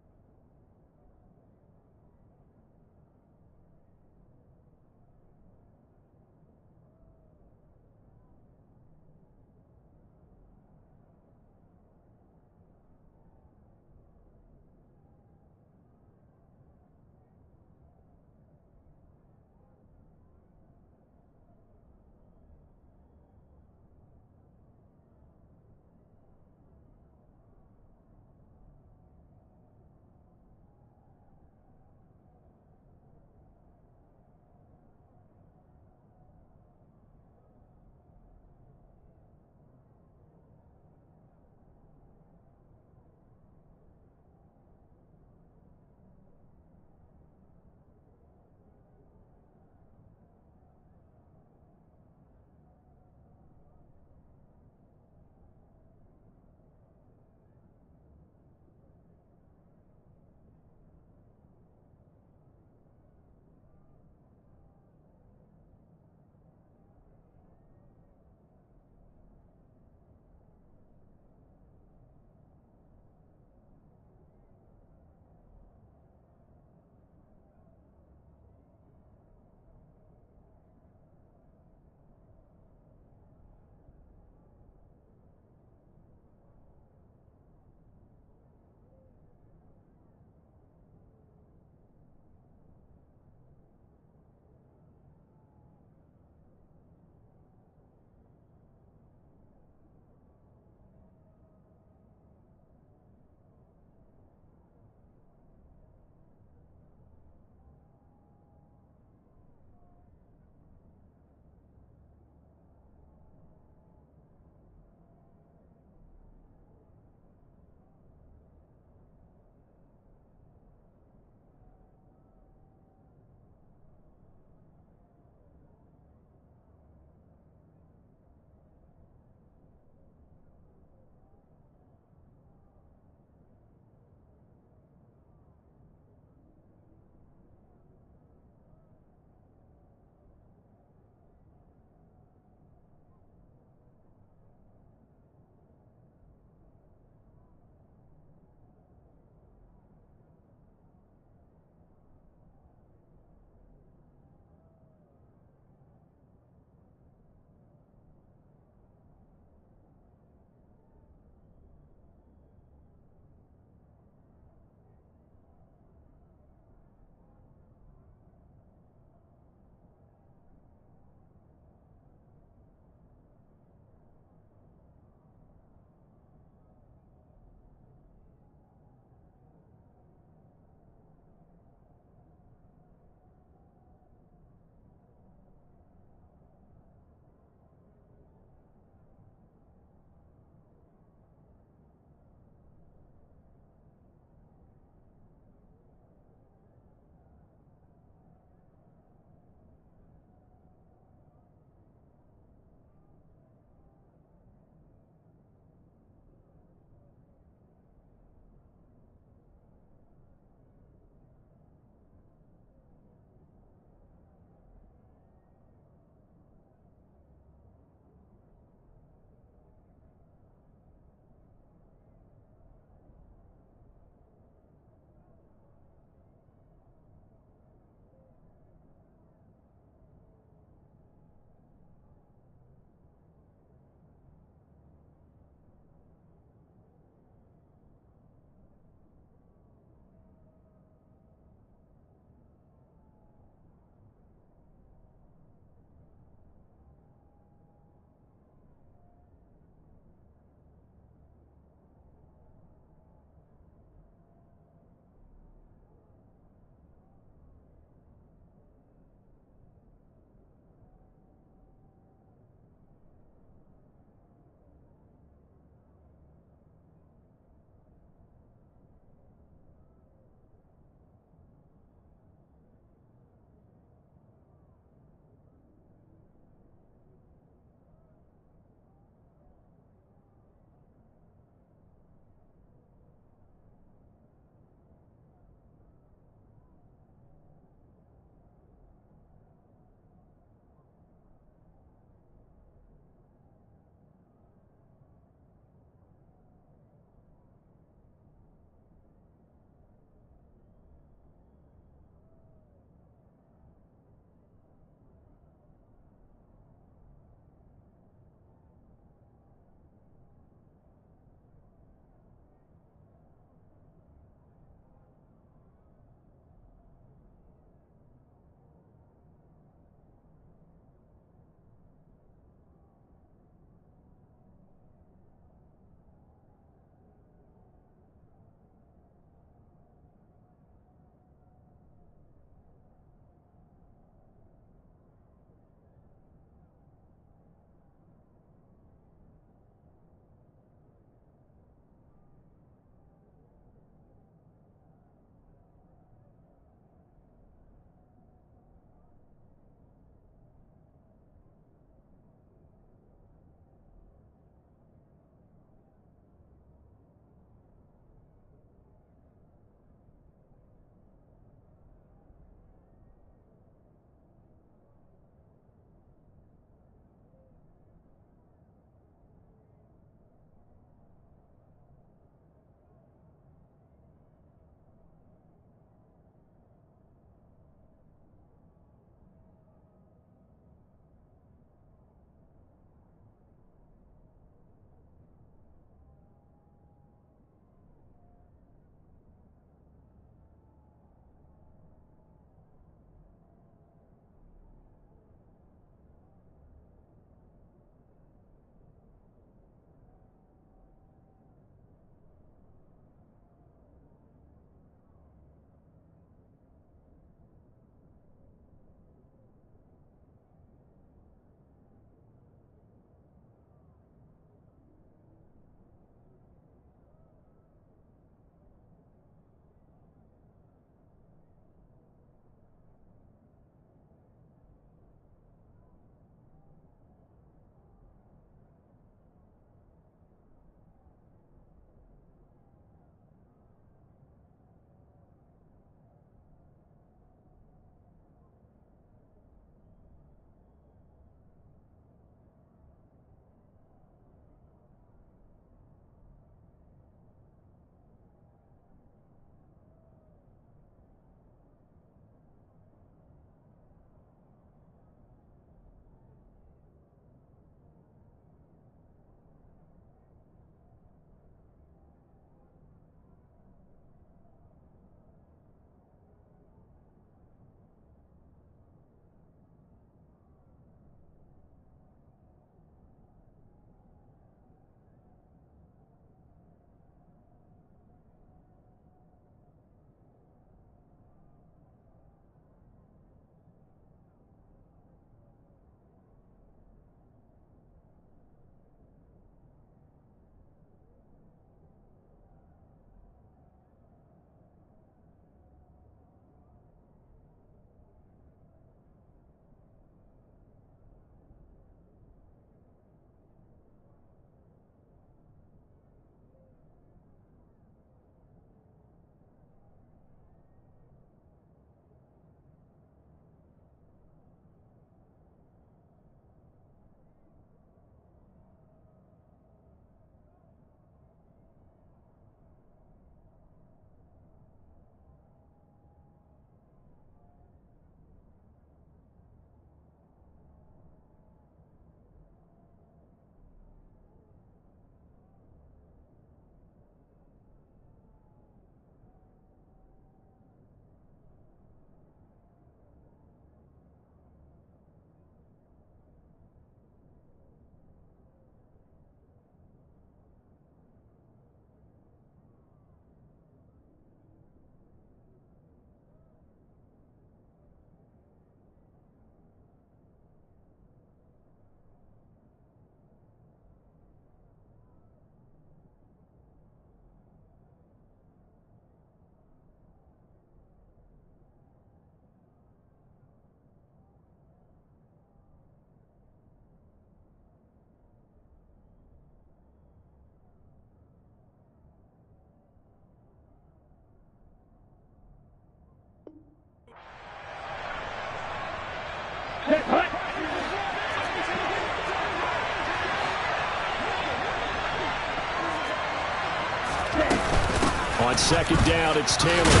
On second down, it's Taylor.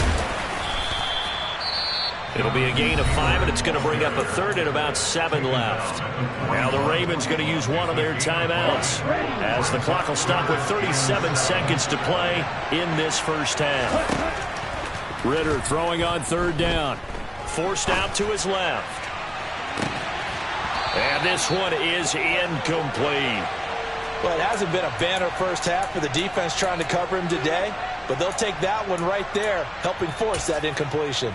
It'll be a gain of 5, and it's going to bring up a third and about 7 left. Now the Ravens going to use one of their timeouts as the clock will stop with 37 seconds to play in this first half. Ritter throwing on third down. Forced out to his left. And this one is incomplete. Well, it hasn't been a banner first half for the defense trying to cover him today, but they'll take that one right there, helping force that incompletion.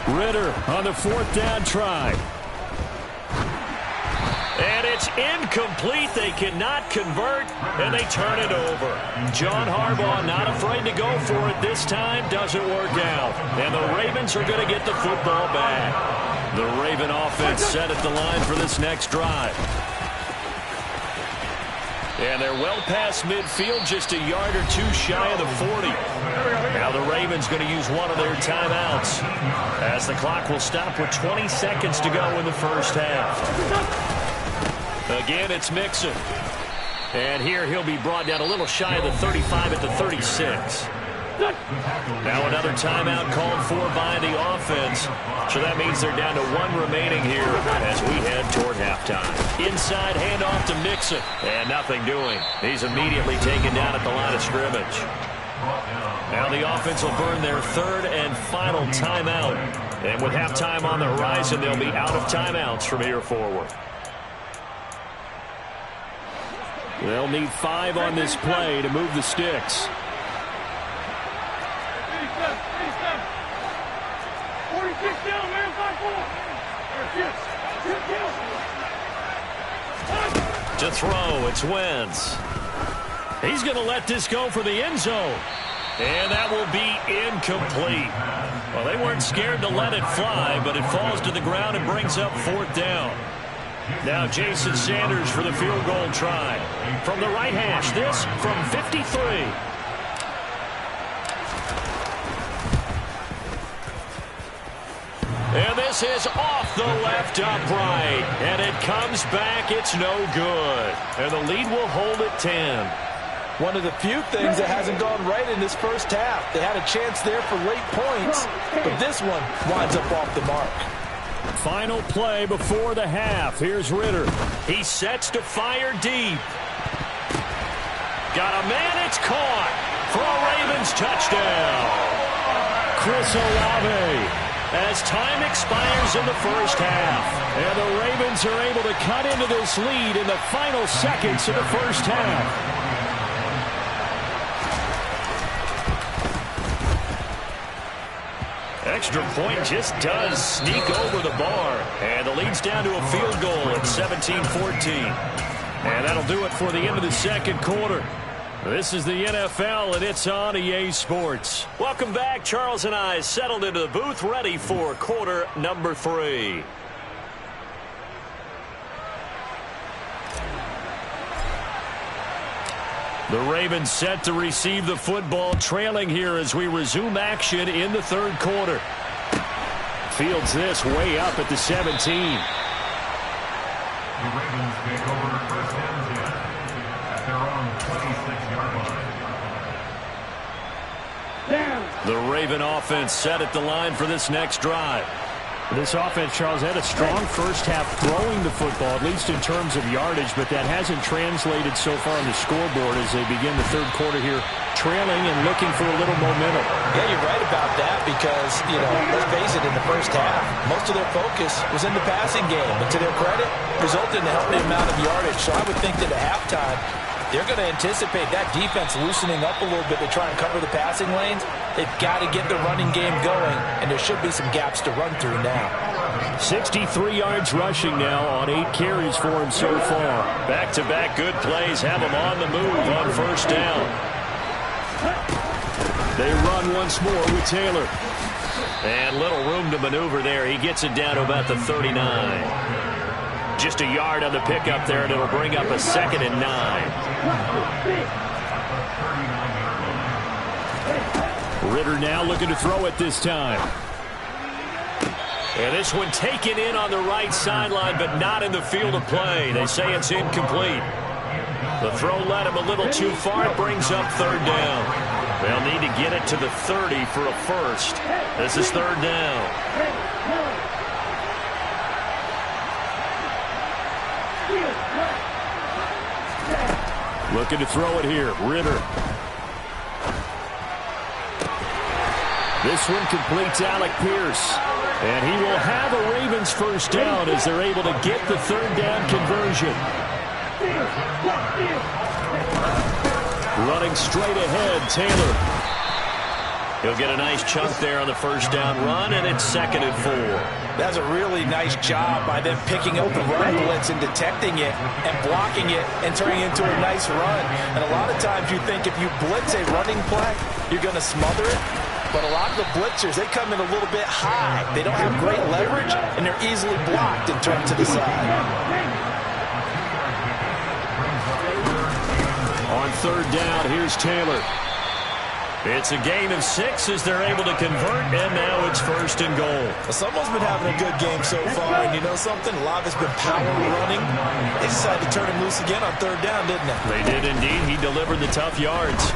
Ritter on the fourth down try. And it's incomplete. They cannot convert, and they turn it over. John Harbaugh not afraid to go for it this time. Doesn't work out. And the Ravens are going to get the football back. The Raven offense set at the line for this next drive. And they're well past midfield, just a yard or two shy of the 40. Now the Ravens going to use one of their timeouts as the clock will stop with 20 seconds to go in the first half. Again, it's Mixon. And here he'll be brought down a little shy of the 35 at the 36. Now another timeout called for by the offense. So that means they're down to 1 remaining here as we head toward halftime. Inside handoff to Mixon. And nothing doing. He's immediately taken down at the line of scrimmage. Now the offense will burn their third and final timeout. And with halftime on the horizon, they'll be out of timeouts from here forward. They'll need 5 on this play to move the sticks. To throw, it's Wentz. He's going to let this go for the end zone. And that will be incomplete. Well, they weren't scared to let it fly, but it falls to the ground and brings up fourth down. Now Jason Sanders for the field goal try. From the right hash, this from 53. And this is off the left upright. And it comes back. It's no good. And the lead will hold at 10. One of the few things that hasn't gone right in this first half. They had a chance there for late points, but this one winds up off the mark. Final play before the half. Here's Ritter. He sets to fire deep. Got a man. It's caught for a Ravens touchdown. Chris Olave. As time expires in the first half. And the Ravens are able to cut into this lead in the final seconds of the first half. Extra point just does sneak over the bar. And the lead's down to a field goal at 17-14. And that'll do it for the end of the second quarter. This is the NFL, and it's on EA Sports. Welcome back. Charles and I settled into the booth, ready for quarter number 3. The Ravens set to receive the football, trailing here as we resume action in the third quarter. Fields this way up at the 17. The Ravens take over first and 10 at their own 26-yard line. The Raven offense set at the line for this next drive. This offense, Charles, had a strong first half throwing the football, at least in terms of yardage, but that hasn't translated so far on the scoreboard as they begin the third quarter here, trailing and looking for a little momentum. Yeah, you're right about that because, let's face it, in the first half, most of their focus was in the passing game. But to their credit, resulted in a healthy amount of yardage. So I would think that at halftime, they're going to anticipate that defense loosening up a little bit to try and cover the passing lanes. They've got to get the running game going, and there should be some gaps to run through now. 63 yards rushing now on 8 carries for him so far. Back-to-back good plays have him on the move on first down. They run once more with Taylor. And little room to maneuver there. He gets it down to about the 39. Just a yard on the pickup there, and it'll bring up a 2nd and 9. Ritter now looking to throw it this time. And this one taken in on the right sideline, but not in the field of play. They say it's incomplete. The throw led him a little too far. It brings up 3rd down. They'll need to get it to the 30 for a first. This is 3rd down. Looking to throw it here. Ritter. This one completes Alec Pierce. And he will have a Ravens first down as they're able to get the 3rd down conversion. Running straight ahead, Taylor. He'll get a nice chunk there on the first down run, and it's 2nd and 4. That's a really nice job by them picking up the run blitz and detecting it and blocking it and turning it into a nice run. And a lot of times you think if you blitz a running play, you're going to smother it. But a lot of the blitzers, they come in a little bit high. They don't have great leverage, and they're easily blocked and turned to the side. On 3rd down, here's Taylor. It's a gain of 6 as they're able to convert, and now it's 1st and goal. Well, someone's been having a good game so far, and you know something? A lot of it's been power running. They decided to turn him loose again on 3rd down, didn't they? They did indeed. He delivered the tough yards.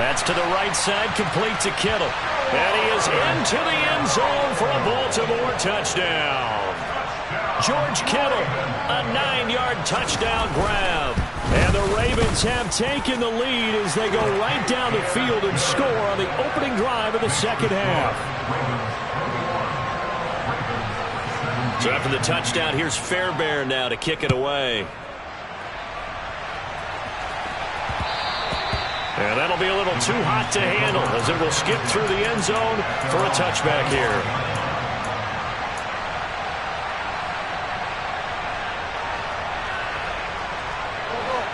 That's to the right side, complete to Kittle. And he is into the end zone for a Baltimore touchdown. George Kittle, a 9-yard touchdown grab. And the Ravens have taken the lead as they go right down the field and score on the opening drive of the 2nd half. So after the touchdown, here's Fairbairn now to kick it away. And that'll be a little too hot to handle as it will skip through the end zone for a touchback here.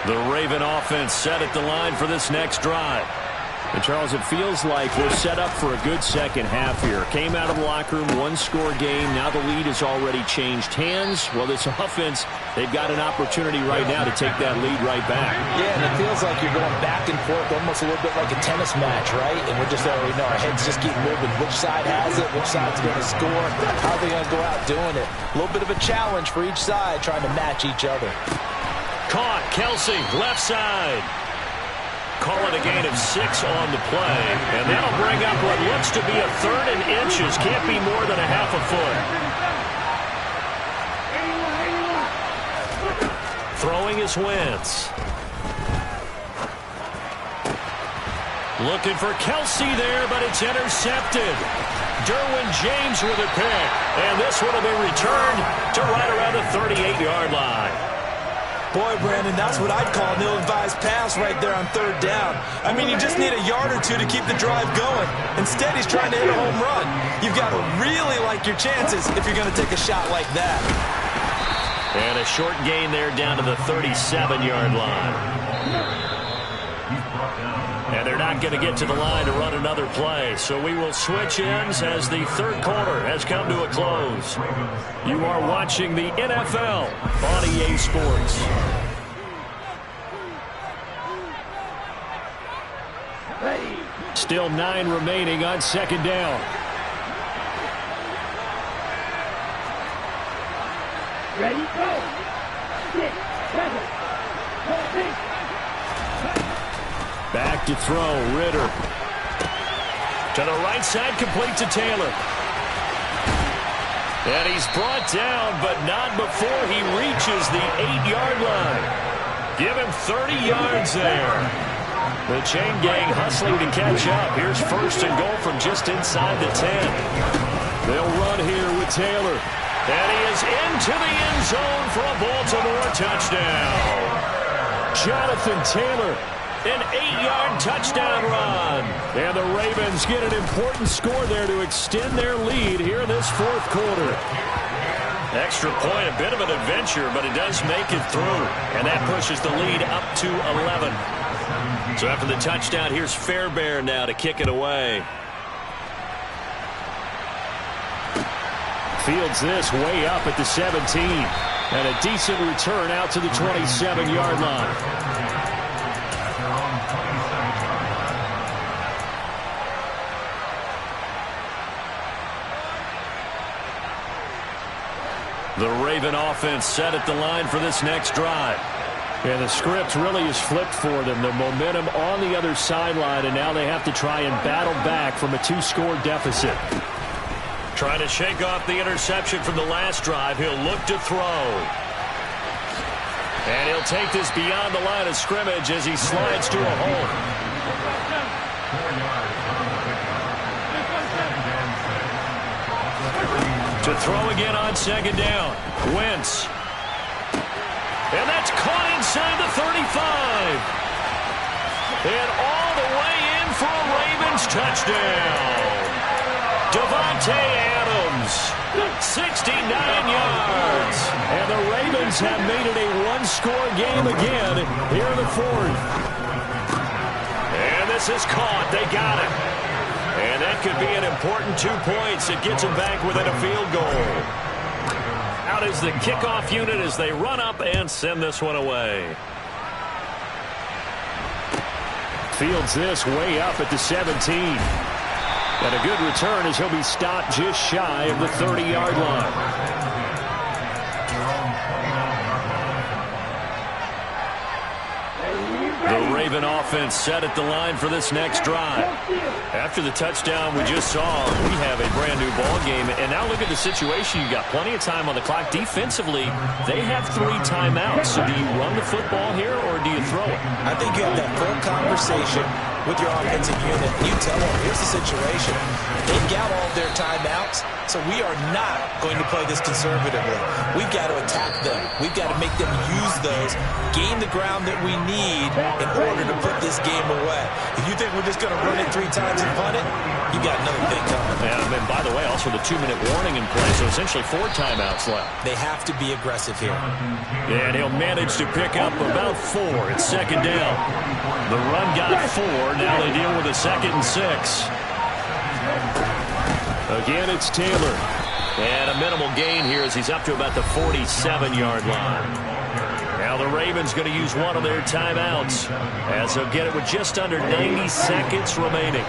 The Raven offense set at the line for this next drive. And Charles, it feels like we're set up for a good second half here. Came out of the locker room, 1-score game. Now the lead has already changed hands. Well, this offense, they've got an opportunity right now to take that lead right back. Yeah, and it feels like you're going back and forth almost a little bit like a tennis match, right? And we're just already know our heads just keep moving. Which side has it? Which side's going to score? How are they going to go out doing it? A little bit of a challenge for each side trying to match each other. Caught. Kelsey, left side. Call it a gain of 6 on the play. And that'll bring up what looks to be a 3rd and inches. Can't be more than a half a foot. Throwing is Wentz. Looking for Kelsey there, but it's intercepted. Derwin James with a pick. And this one will be returned to right around the 38-yard line. Boy, Brandon, that's what I'd call an ill-advised pass right there on 3rd down. I mean, you just need a yard or two to keep the drive going. Instead, he's trying to hit a home run. You've got to really like your chances if you're going to take a shot like that. And a short gain there down to the 37-yard line. And they're not going to get to the line to run another play. So we will switch ends as the 3rd quarter has come to a close. You are watching the NFL on EA Sports. Still 9 remaining on 2nd down. Ready, go. 6, 7, 14. Back to throw, Ritter. To the right side, complete to Taylor. And he's brought down, but not before he reaches the 8-yard line. Give him 30 yards there. The chain gang hustling to catch up. Here's 1st and goal from just inside the 10. They'll run here with Taylor. And he is into the end zone for a Baltimore touchdown. Jonathan Taylor. An 8-yard touchdown run. And the Ravens get an important score there to extend their lead here in this 4th quarter. Extra point, a bit of an adventure, but it does make it through. And that pushes the lead up to 11. So after the touchdown, here's Fairbairn now to kick it away. Fields this way up at the 17. And a decent return out to the 27-yard line. The Raven offense set at the line for this next drive. And the script really is flipped for them. The momentum on the other sideline, and now they have to try and battle back from a 2-score deficit. Trying to shake off the interception from the last drive. He'll look to throw. And he'll take this beyond the line of scrimmage as he slides to a hole. To throw again on second down. Wentz. And that's caught inside the 35. And all the way in for a Ravens touchdown. Davante Adams, 69 yards. And the Ravens have made it a one-score game again here in the fourth. And this is caught. They got it. And that could be an important 2 points. It gets them back within a field goal. Out is the kickoff unit as they run up and send this one away. Fields this way up at the 17. And a good return as he'll be stopped just shy of the 30-yard line. The Raven offense set at the line for this next drive. After the touchdown we just saw, we have a brand new ball game. And now look at the situation. You got plenty of time on the clock. Defensively, they have 3 timeouts. So do you run the football here or do you throw it? I think you have that full conversation with your offensive unit. You tell them, here's the situation. They've got all their timeouts, so we are not going to play this conservatively. We've got to attack them. We've got to make them use those, gain the ground that we need in order to put this game away. If you think we're just going to run it 3 times and punt it, you got another thing coming. And by the way, also the 2-minute warning in play, so essentially 4 timeouts left. They have to be aggressive here. And he'll manage to pick up about 4 at second down. The run got 4. Now they deal with a 2nd and 6. Again, it's Taylor. And a minimal gain here as he's up to about the 47-yard line. Now the Ravens going to use one of their timeouts as they'll get it with just under 90 seconds remaining.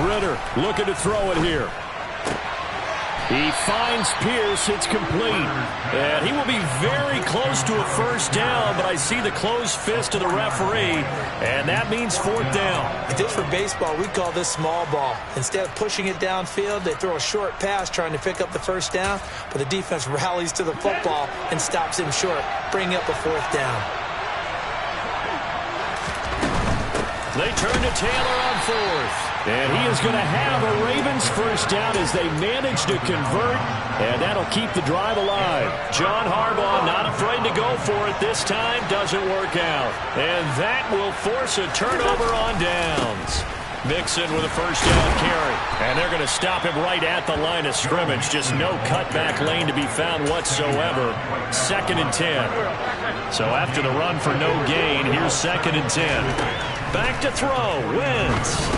Ritter looking to throw it here. He finds Pierce. It's complete. And he will be very close to a first down, but I see the closed fist of the referee, and that means 4th down. Just for baseball, we call this small ball. Instead of pushing it downfield, they throw a short pass trying to pick up the first down, but the defense rallies to the football and stops him short, bringing up a 4th down. They turn to Taylor on 4th. And he is going to have a Ravens first down as they manage to convert, and that'll keep the drive alive. John Harbaugh not afraid to go for it this time. Doesn't work out. And that will force a turnover on downs. Mixon with a first down carry. And they're going to stop him right at the line of scrimmage. Just no cutback lane to be found whatsoever. 2nd and 10. So after the run for no gain, here's 2nd and 10. Back to throw. Wentz.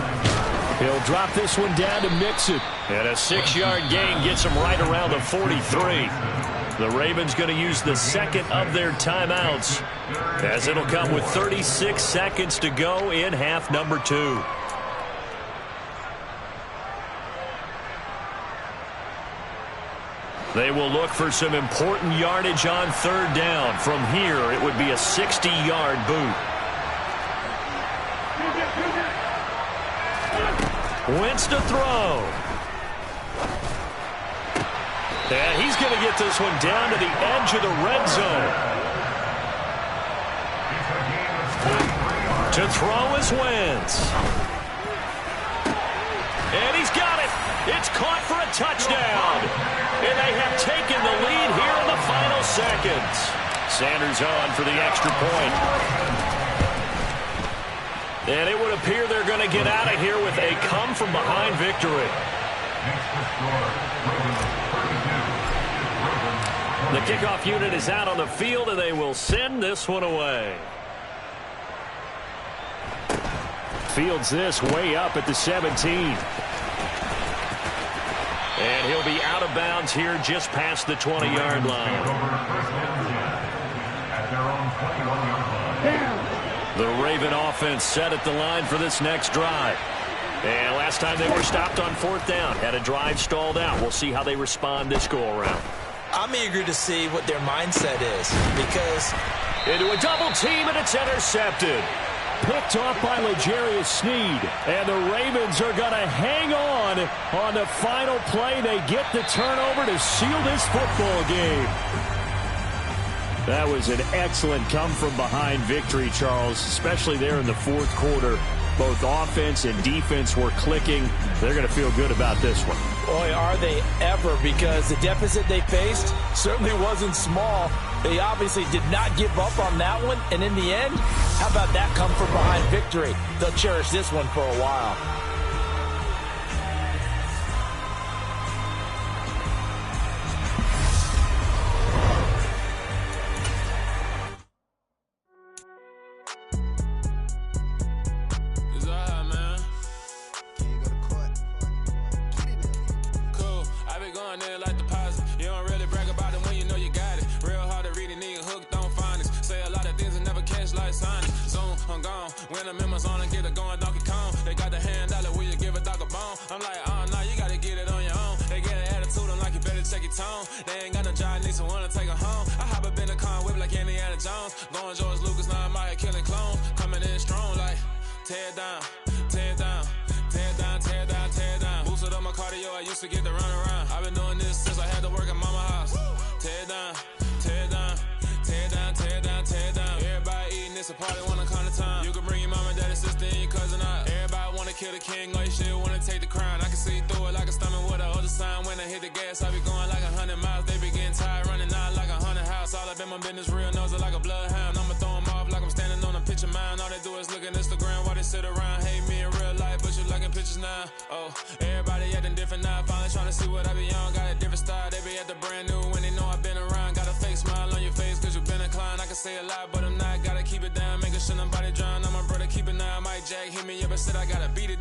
He'll drop this one down to Mixon. And a 6-yard gain gets him right around the 43. The Ravens going to use the 2nd of their timeouts as it'll come with 36 seconds to go in half number 2. They will look for some important yardage on 3rd down. From here, it would be a 60-yard boot. Wentz to throw. And he's going to get this one down to the edge of the red zone. To throw is Wentz. And he's got it. It's caught for a touchdown. And they have taken the lead here in the final seconds. Sanders on for the extra point. And it would appear they're going to get out of here with a come-from-behind victory. The kickoff unit is out on the field, and they will send this one away. Fields this way up at the 17. And he'll be out of bounds here just past the 20-yard line. The Raven offense set at the line for this next drive. And last time they were stopped on 4th down, had a drive stalled out. We'll see how they respond this go-around. I'm eager to see what their mindset is because into a double team, and it's intercepted. Picked off by L'Jarius Sneed. And the Ravens are going to hang on the final play. They get the turnover to seal this football game. That was an excellent come-from-behind victory, Charles, especially there in the 4th quarter. Both offense and defense were clicking. They're going to feel good about this one. Boy, are they ever, because the deficit they faced certainly wasn't small. They obviously did not give up on that one, and in the end, how about that come-from-behind victory? They'll cherish this one for a while. When the members on and get it going, Donkey Kong. They got the hand dollar, will you give a dog a bone? I'm like, nah, you gotta get it on your own. They get an attitude, I'm like, you better check your tone. They ain't got no job, need someone to take her home. I hop up in the car, whip like Indiana Jones. Going George Lucas, now I'm out here killing clones. Coming in strong like, tear down, tear down, tear down, tear down, tear down. Boosted up my cardio, I used to get to run around. I've been doing this since I had to work at mama house. Tear down, tear down, tear down, tear down, tear down. Everybody eating, it's a party, wanna come to time. You can bring your mama, daddy, sister, and your cousin out. Everybody wanna kill the king, or you shit wanna take the crown. I can see through it like a stomach with a other sign. When I hit the gas, I be going like 100 miles. They be getting tired, running out like 100 house. All up in my business, real nose like a bloodhound. I'ma throw them off like I'm standing on a picture mound. All they do is look at Instagram while they sit around. Hate me in real life, but you liking pictures now. Oh, everybody acting different now. Finally trying to see what I be on. Got a different style, they be at the brand new when they know I've been around. Got a fake smile on your face cause you been inclined. I can say a lot, but I'm not. Gotta keep it down, making sure nobody drown. I'm my brother, keep it now. Mike Jack hit me up and said I gotta beat it.